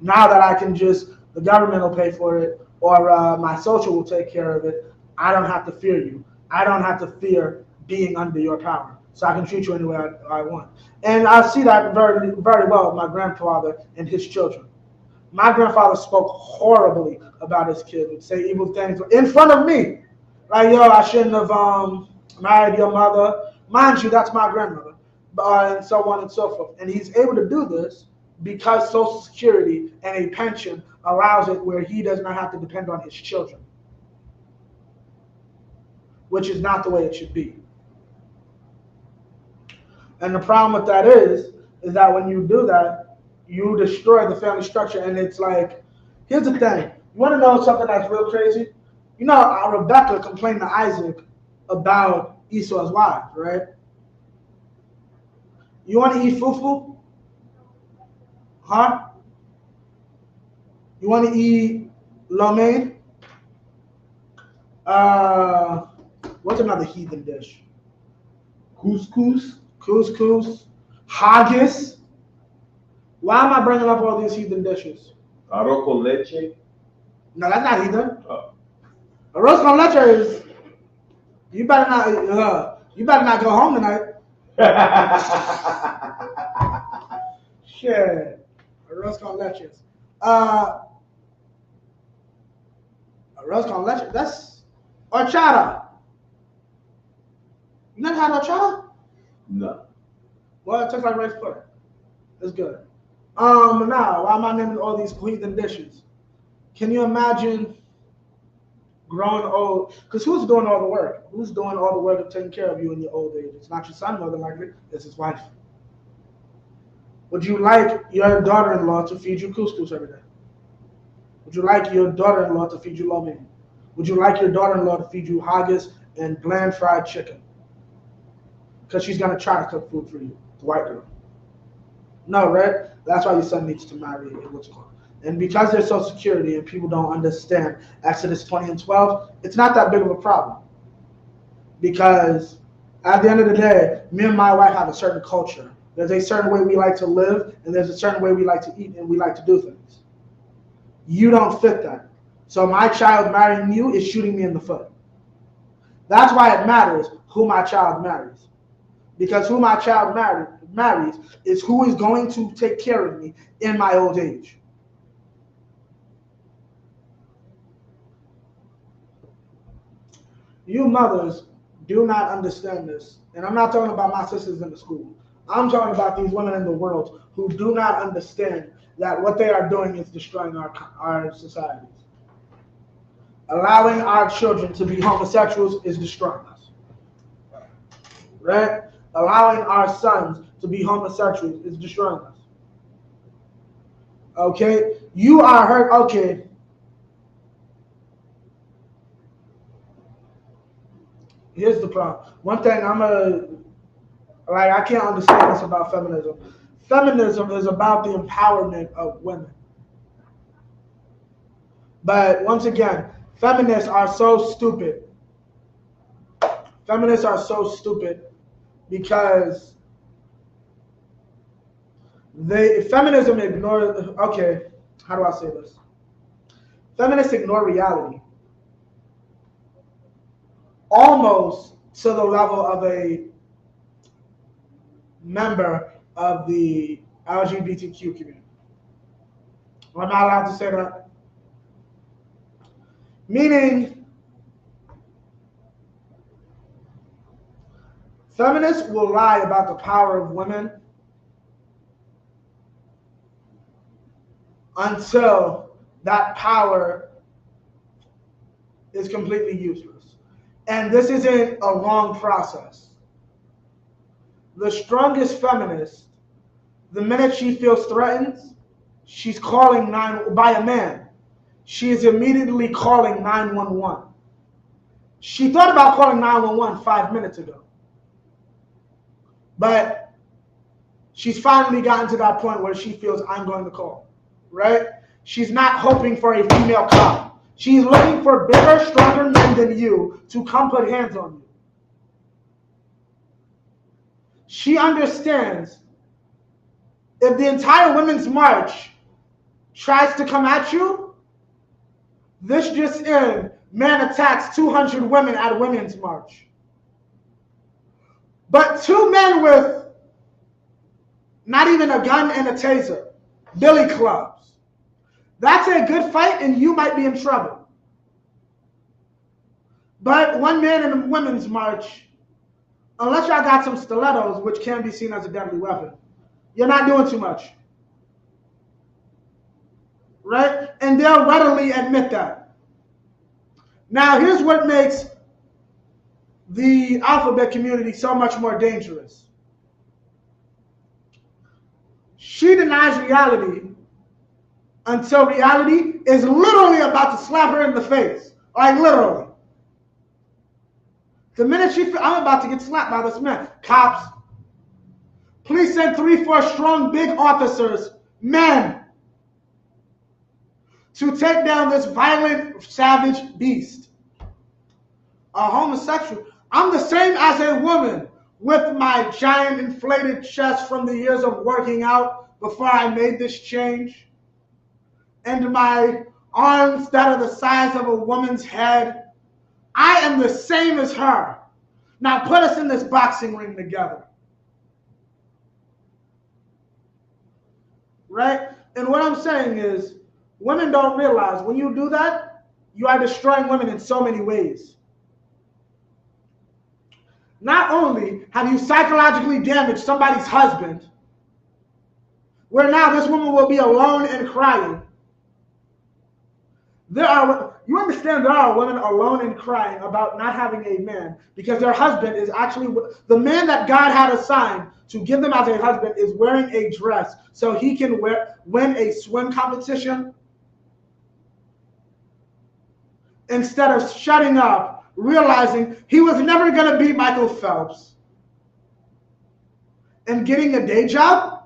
Speaker 1: Now that I can the government will pay for it, or my social will take care of it, I don't have to fear you. I don't have to fear being under your power. So I can treat you any way I want. And I see that very, very well with my grandfather and his children. My grandfather spoke horribly about his kid, would say evil things in front of me. Like, yo, I shouldn't have married your mother. Mind you, that's my grandmother. And so on and so forth. And he's able to do this because Social Security and a pension allows it where he does not have to depend on his children, which is not the way it should be. And the problem with that is that when you do that, you destroy the family structure. And it's like, here's the thing. You want to know something that's real crazy? You know, Rebecca complained to Isaac about Esau's wife, right? You want to eat fufu? Huh? You want to eat lo mein? What's another heathen dish?
Speaker 3: Couscous?
Speaker 1: Couscous, haggis. Why am I bringing up all these heathen dishes?
Speaker 3: Arroz con leche?
Speaker 1: No, that's not heathen.
Speaker 3: Oh.
Speaker 1: Arroz con leche is. You better not go home tonight. Shit. Arroz con leche. Arroz con leche. Horchata. You never had horchata?
Speaker 3: No.
Speaker 1: Well, it tastes like rice pudding. It's good. Now, why am I naming all these heathen dishes? Can you imagine growing old? Because who's doing all the work? Who's doing all the work of taking care of you in your old age? It's not your son, more than likely. It's his wife. Would you like your daughter-in-law to feed you couscous every day? Would you like your daughter-in-law to feed you lo mein? Would you like your daughter-in-law to feed you haggis and bland fried chicken? Because she's going to try to cook food for you, the white girl. No, right? That's why your son needs to marry what's called. And because there's Social Security and people don't understand Exodus 20 and 12, it's not that big of a problem. Because at the end of the day, me and my wife have a certain culture. There's a certain way we like to live, and there's a certain way we like to eat, and we like to do things. You don't fit that. So my child marrying you is shooting me in the foot. That's why it matters who my child marries. Because who my child marries is who is going to take care of me in my old age. You mothers do not understand this. And I'm not talking about my sisters in the school. I'm talking about these women in the world who do not understand that what they are doing is destroying our societies. Allowing our children to be homosexuals is destroying us. Right? Allowing our sons to be homosexuals is destroying us. Okay? You are hurt. Okay. Here's the problem. One thing I can't understand this about feminism. Feminism is about the empowerment of women. But once again, feminists are so stupid. Feminists are so stupid because feminism ignores, okay, how do I say this? Feminists ignore reality. Almost to the level of a member of the LGBTQ community. Am I not allowed to say that? Meaning, feminists will lie about the power of women until that power is completely useless. And this isn't a long process. The strongest feminist, the minute she feels threatened, she's calling by a man. She is immediately calling 911. She thought about calling 911 5 minutes ago. But she's finally gotten to that point where she feels I'm going to call, right? She's not hoping for a female cop. She's looking for bigger, stronger men than you to come put hands on you. She understands if the entire Women's March tries to come at you, this just in, man attacks 200 women at Women's March. But 2 men with not even a gun and a taser, billy clubs. That's a good fight and you might be in trouble. But 1 man in a Women's March, unless y'all got some stilettos, which can be seen as a deadly weapon, you're not doing too much. Right? And they'll readily admit that. Now, here's what makes the alphabet community so much more dangerous. She denies reality until reality is literally about to slap her in the face. Like literally. The minute I'm about to get slapped by this man. Cops, please send 3-4 strong big officers, men, to take down this violent, savage beast. A homosexual. I'm the same as a woman with my giant inflated chest from the years of working out before I made this change. And my arms that are the size of a woman's head. I am the same as her. Now put us in this boxing ring together. Right? And what I'm saying is, women don't realize when you do that, you are destroying women in so many ways. not only have you psychologically damaged somebody's husband, where now this woman will be alone and crying. You understand there are women alone and crying about not having a man because their husband is actually, the man that God had assigned to give them as a husband is wearing a dress so he can win a swim competition instead of shutting up, realizing he was never going to be Michael Phelps and getting a day job.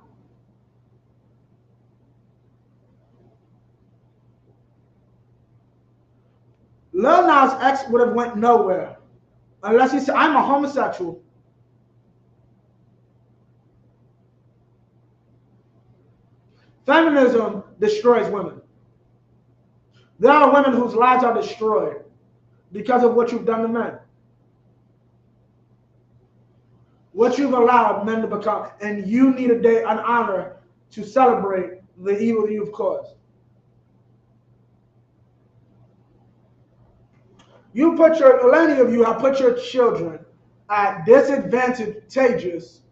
Speaker 1: Lil Nas X would have went nowhere unless he said, I'm a homosexual. Feminism destroys women. There are women whose lives are destroyed because of what you've done to men. What you've allowed men to become. And you need a day, an honor, to celebrate the evil you've caused. Many of you have put your children at disadvantageous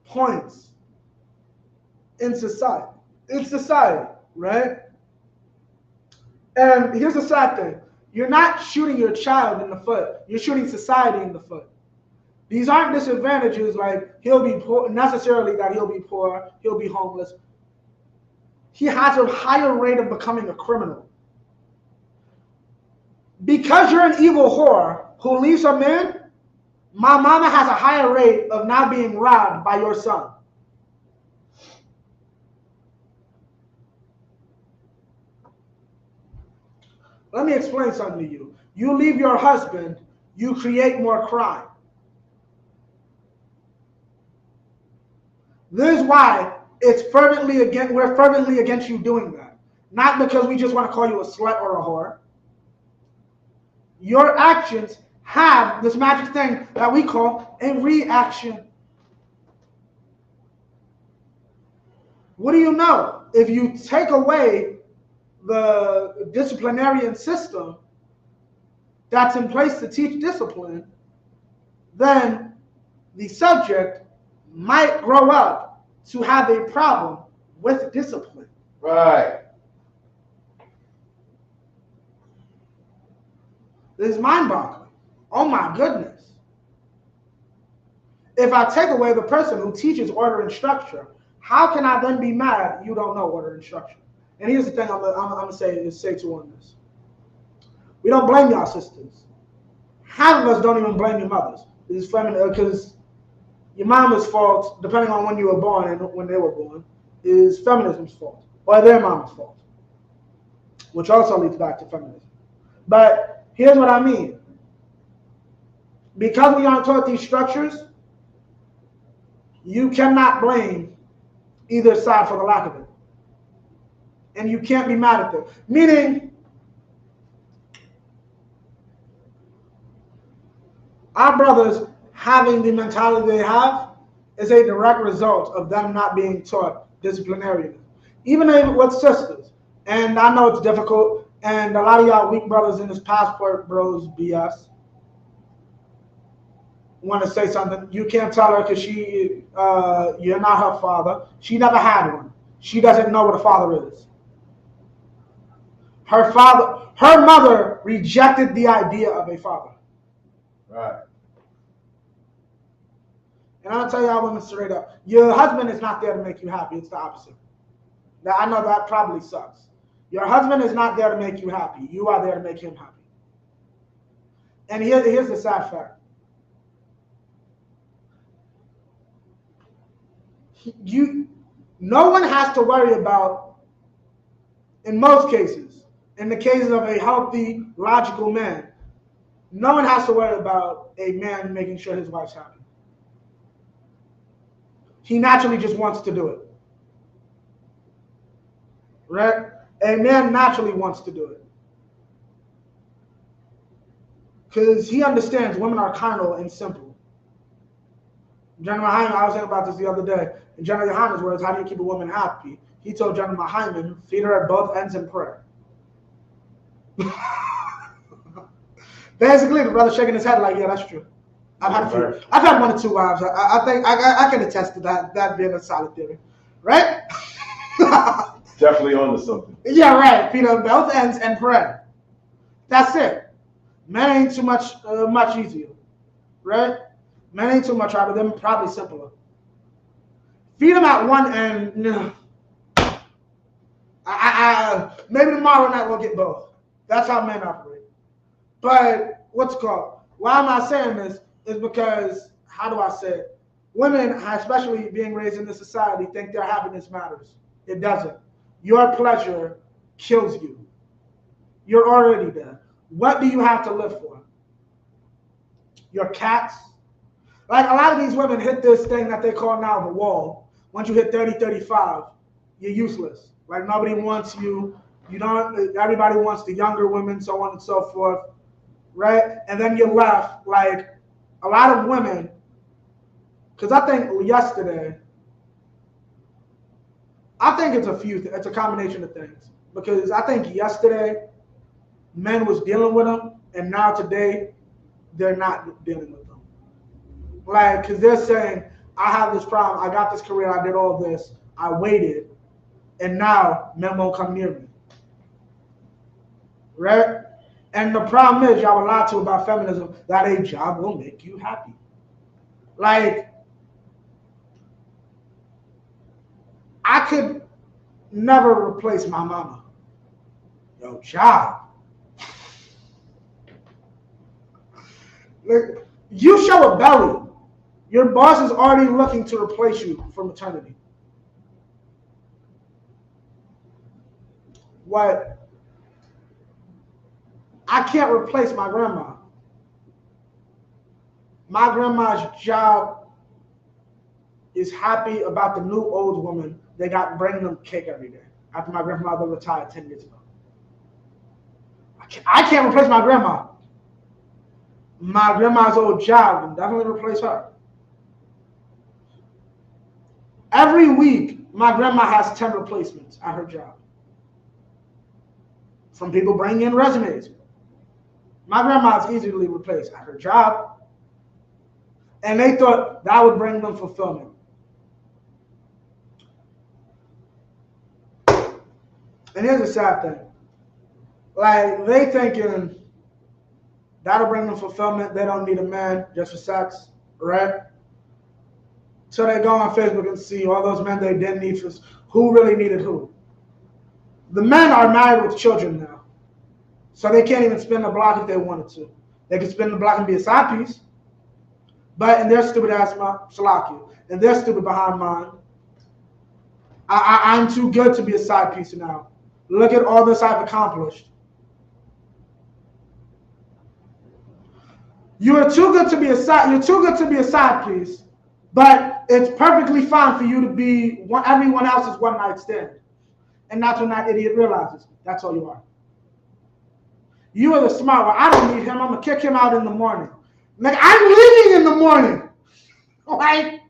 Speaker 1: points in society. Right? And here's the sad thing. You're not shooting your child in the foot. You're shooting society in the foot. These aren't disadvantages like he'll be poor, necessarily that he'll be poor, he'll be homeless. He has a higher rate of becoming a criminal. Because you're an evil whore who leaves a man, my mama has a higher rate of not being robbed by your son. Let me explain something to you. You leave your husband, you create more crime. This is why we're fervently against you doing that. Not because we just want to call you a slut or a whore. Your actions have this magic thing that we call a reaction. What do you know? If you take away the disciplinarian system that's in place to teach discipline, then the subject might grow up to have a problem with discipline.
Speaker 3: Right.
Speaker 1: This is mind-boggling. Oh my goodness. If I take away the person who teaches order and structure, how can I then be mad you don't know order and structure? And here's the thing I'm going to say to on this. We don't blame y'all sisters. Half of us don't even blame your mothers. It's feminine because your mama's fault, depending on when you were born and when they were born, is feminism's fault or their mama's fault, which also leads back to feminism. But here's what I mean. Because we aren't taught these structures, you cannot blame either side for the lack of it. And you can't be mad at them. Meaning, our brothers having the mentality they have is a direct result of them not being taught disciplinarianism. Even with sisters. And I know it's difficult, and a lot of y'all weak brothers in this passport bros BS want to say something. You can't tell her because you're not her father. She never had one. She doesn't know what a father is. Her mother rejected the idea of a father.
Speaker 3: Right.
Speaker 1: And I'll tell y'all women straight up, your husband is not there to make you happy. It's the opposite. Now, I know that probably sucks. Your husband is not there to make you happy. You are there to make him happy. And here's the sad fact. No one has to worry about, in most cases, in the cases of a healthy, logical man, no one has to worry about a man making sure his wife's happy. He naturally just wants to do it. Right? A man naturally wants to do it. Because he understands women are carnal and simple. General Hyman, I was thinking about this the other day. In General Hyman's words, how do you keep a woman happy? He told General Hyman, feed her at both ends in prayer. Basically, the brother shaking his head like, yeah, that's true. I've had a few.
Speaker 3: Right.
Speaker 1: I've had 1 or 2 wives. I think I can attest to that being a solid theory, right?
Speaker 3: Definitely onto something.
Speaker 1: Yeah, right. Feet on both ends and pray. That's it. Men ain't too much easier, right? Men ain't too much harder. They're probably simpler. Feed them at one end. No. Maybe tomorrow night we'll get both. That's how men operate. But what's it called? Why am I saying this? Is because, how do I say it? Women, especially being raised in this society, think their happiness matters. It doesn't. Your pleasure kills you. You're already dead. What do you have to live for? Your cats? Like a lot of these women hit this thing that they call now the wall. Once you hit 30, 35, you're useless. Like nobody wants you. You don't. Everybody wants the younger women, so on and so forth, right? And then you're left like a lot of women. Because I think yesterday, I think it's it's a combination of things. Because I think yesterday, men was dealing with them, and now today, they're not dealing with them. Like, because they're saying, I have this problem, I got this career, I did all this, I waited, and now men won't come near me. Right? And the problem is, y'all were lied to about feminism, that a job will make you happy. Like, I could never replace my mama. Yo, job. Like, you show a belly, your boss is already looking to replace you for maternity. What? I can't replace my grandma. My grandma's job is happy about the new old woman they got bringing them cake every day after my grandmother retired 10 years ago. I can't replace my grandma. My grandma's old job can definitely replace her. Every week, my grandma has 10 replacements at her job. Some people bring in resumes. My grandma is easily replaced at her job. And they thought that would bring them fulfillment. And here's the sad thing. Like, they thinking that'll bring them fulfillment. They don't need a man just for sex, right? So they go on Facebook and see all those men they didn't need for who really needed who. The men are married with children now. So they can't even spin the block if they wanted to. They can spin the block and be a side piece. But in their stupid ass Salaki, and they're stupid behind mine, I'm too good to be a side piece now. Look at all this I've accomplished. You're too good to be a side piece, but it's perfectly fine for you to be everyone else's one night stand. And that's when that idiot realizes that's all you are. You are the smart one. I don't need him. I'm gonna kick him out in the morning. Like, I'm leaving in the morning. Like,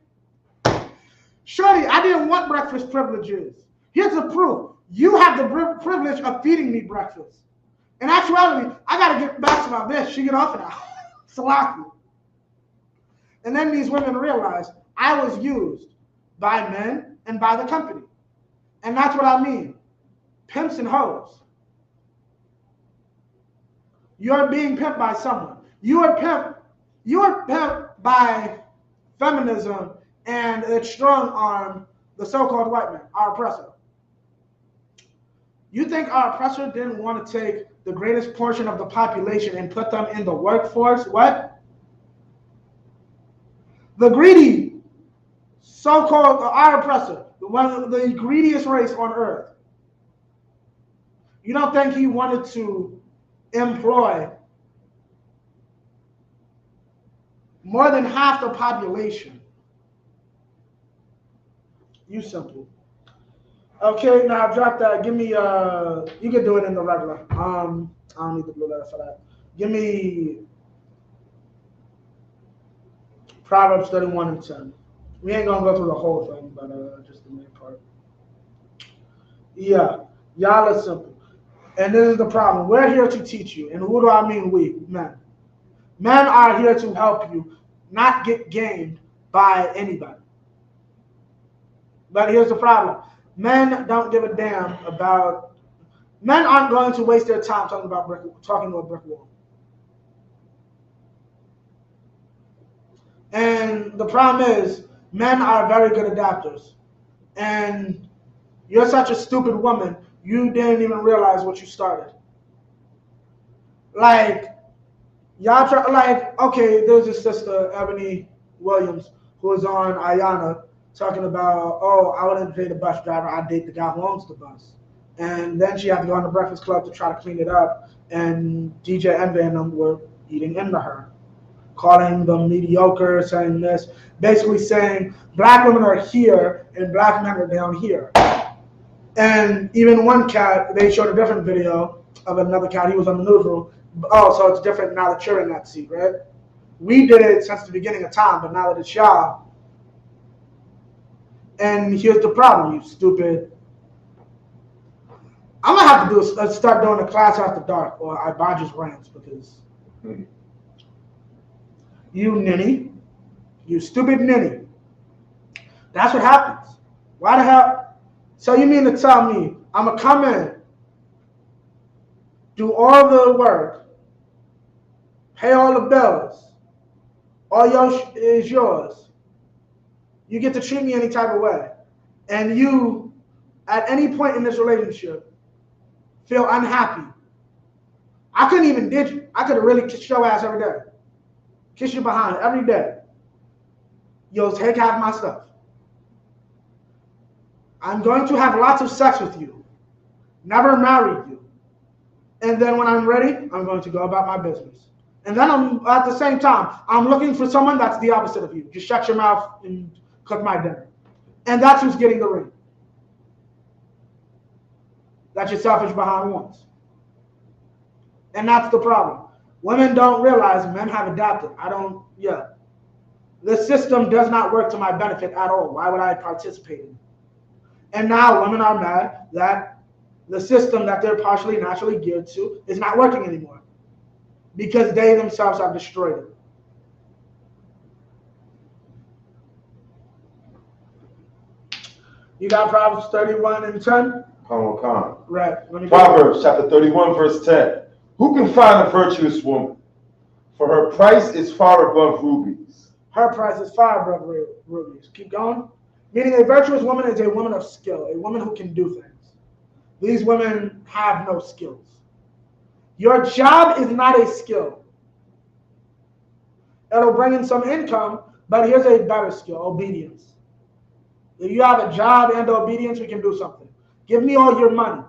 Speaker 1: shorty, I didn't want breakfast privileges. Here's the proof. You have the privilege of feeding me breakfast. In actuality, I gotta get back to my bitch. She get off now. Salaki. And then these women realize I was used by men and by the company. And that's what I mean. Pimps and hoes. You're being pimped by someone. You are pimped by feminism and its strong arm, the so-called white man, our oppressor. You think our oppressor didn't want to take the greatest portion of the population and put them in the workforce? What? The greedy, so-called our oppressor, one of the greediest race on earth. You don't think he wanted to employ more than half the population? You simple. Okay, now drop that. Give me you can do it in the regular. I don't need the blue letter for that. Give me Proverbs 31 and 10. We ain't gonna go through the whole thing, but just the main part. Yeah, y'all are simple. And this is the problem. We're here to teach you. And who do I mean we? Men. Men are here to help you. not get gained by anybody. But here's the problem. Men don't give a damn about, men aren't going to waste their time talking to a brick wall. And the problem is, men are very good adapters. And you're such a stupid woman, you didn't even realize what you started. Like, y'all try, like, okay, there's a sister, Ebony Williams, who was on Ayana talking about, oh, I wouldn't pay the bus driver, I'd date the guy who owns the bus. And then she had to go on the Breakfast Club to try to clean it up, and DJ Envy and them were eating into her, calling them mediocre, saying this, basically saying black women are here and black men are down here. And even one cat, they showed a different video of another cat, he was on the newsroom. Oh, so it's different now that you're in that seat, right? We did it since the beginning of time, but now that it's y'all. And here's the problem, you stupid. I'm gonna have to start doing a class after dark, or I Ibaj's rants, because you ninny, you stupid ninny. That's what happens. Why the hell? So you mean to tell me I'm gonna come in, do all the work, pay all the bills, all is yours. You get to treat me any type of way. And you, at any point in this relationship, feel unhappy. I couldn't even did you. I could have really kissed your ass every day. Kiss you behind every day. You'll take half my stuff. I'm going to have lots of sex with you. Never marry you. And then when I'm ready, I'm going to go about my business. And then at the same time, I'm looking for someone that's the opposite of you. Just shut your mouth and cook my dinner. And that's who's getting the ring. That your selfish behind wants. And that's the problem. Women don't realize men have adapted. The system does not work to my benefit at all. Why would I participate in it? And now women are mad that the system that they're partially naturally geared to is not working anymore, because they themselves have destroyed it. You got Proverbs 31 and 10?
Speaker 3: Con.
Speaker 1: Right.
Speaker 3: Proverbs chapter 31, verse 10. Who can find a virtuous woman? For her price is far above rubies.
Speaker 1: Her price is far above rubies. Keep going. Meaning a virtuous woman is a woman of skill, a woman who can do things. These women have no skills. Your job is not a skill. It'll bring in some income, but here's a better skill, obedience. If you have a job and obedience, we can do something. Give me all your money.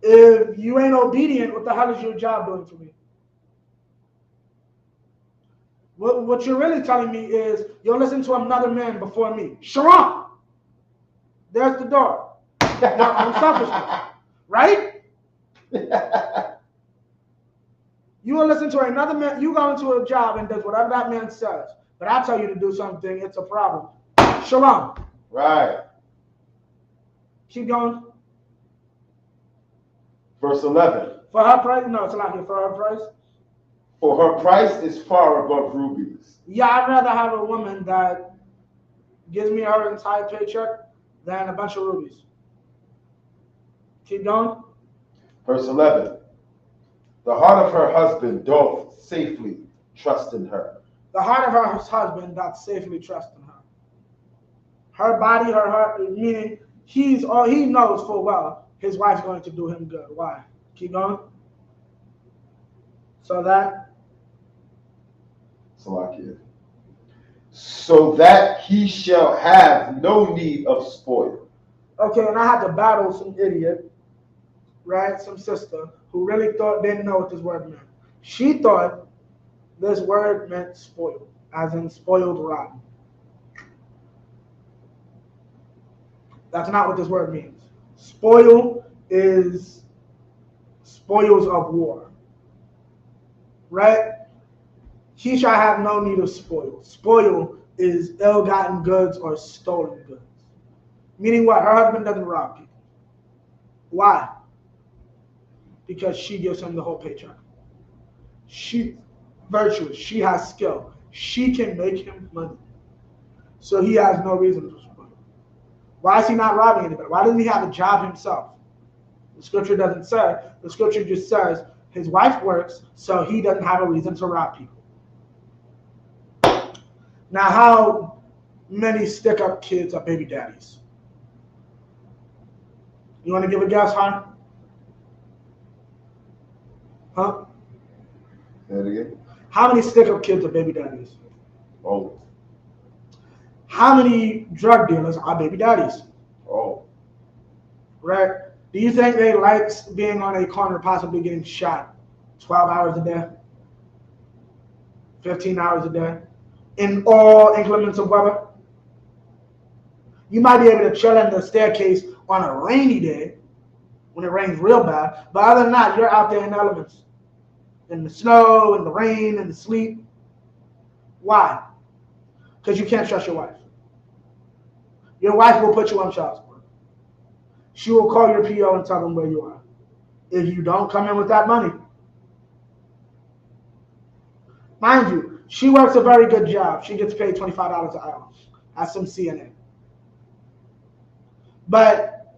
Speaker 1: If you ain't obedient, what the hell is your job doing for me? What you're really telling me is you'll listen to another man before me. Sharon, there's the door. Now, I'm selfish now, right? You will listen to another man. You go into a job and does whatever that man says. But I tell you to do something, it's a problem. Shalom.
Speaker 3: Right.
Speaker 1: Keep going.
Speaker 3: Verse 11.
Speaker 1: For her price? No, it's not here. For her price?
Speaker 3: For her price is far above rubies.
Speaker 1: Yeah, I'd rather have a woman that gives me her entire paycheck than a bunch of rubies. Keep going.
Speaker 3: Verse 11. The heart of her husband doth safely trust in her.
Speaker 1: The heart of her husband doth safely trust in her. Her body, her heart, meaning he knows full well his wife's going to do him good. Why? Keep going. So
Speaker 3: that he shall have no need of spoil.
Speaker 1: Okay, and I had to battle some idiot, right? Some sister who really didn't know what this word meant. She thought this word meant spoiled, as in spoiled rotten. That's not what this word means. Spoil is spoils of war, right? He shall have no need of spoil. Spoil is ill-gotten goods or stolen goods. Meaning what? Her husband doesn't rob people. Why? Because she gives him the whole paycheck. virtuous. She has skill. She can make him money. So he has no reason to support her. Why is he not robbing anybody? Why doesn't he have a job himself? The scripture doesn't say. The scripture just says his wife works, so he doesn't have a reason to rob people. Now, how many stick-up kids are baby daddies? You want to give a guess, huh? Huh?
Speaker 3: Say it again.
Speaker 1: How many stick-up kids are baby daddies?
Speaker 3: Oh.
Speaker 1: How many drug dealers are baby daddies?
Speaker 3: Oh.
Speaker 1: Right? Do you think they like being on a corner possibly getting shot 12 hours a day? 15 hours a day? In all increments of weather? You might be able to chill in the staircase on a rainy day when it rains real bad, but other than that, you're out there in the elements. In the snow, in the rain, in the sleet. Why? Because you can't trust your wife. Your wife will put you on child support. She will call your PO and tell them where you are. If you don't come in with that money. Mind you, she works a very good job. She gets paid $25 an hour at some CNN. But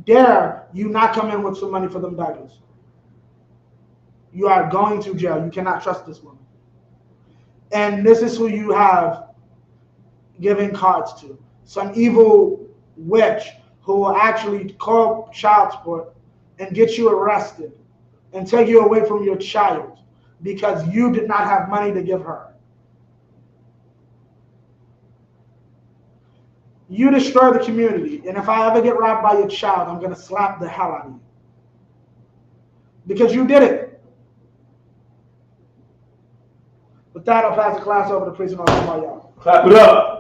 Speaker 1: dare you not come in with some money for them beggars. You are going to jail. You cannot trust this woman. And this is who you have giving cards to. Some evil witch who will actually call child support and get you arrested and take you away from your child because you did not have money to give her. You destroy the community, and if I ever get robbed by your child, I'm going to slap the hell out of you. Because you did it. With that, I'll pass the class over to Priest and all y'all.
Speaker 3: Clap it up.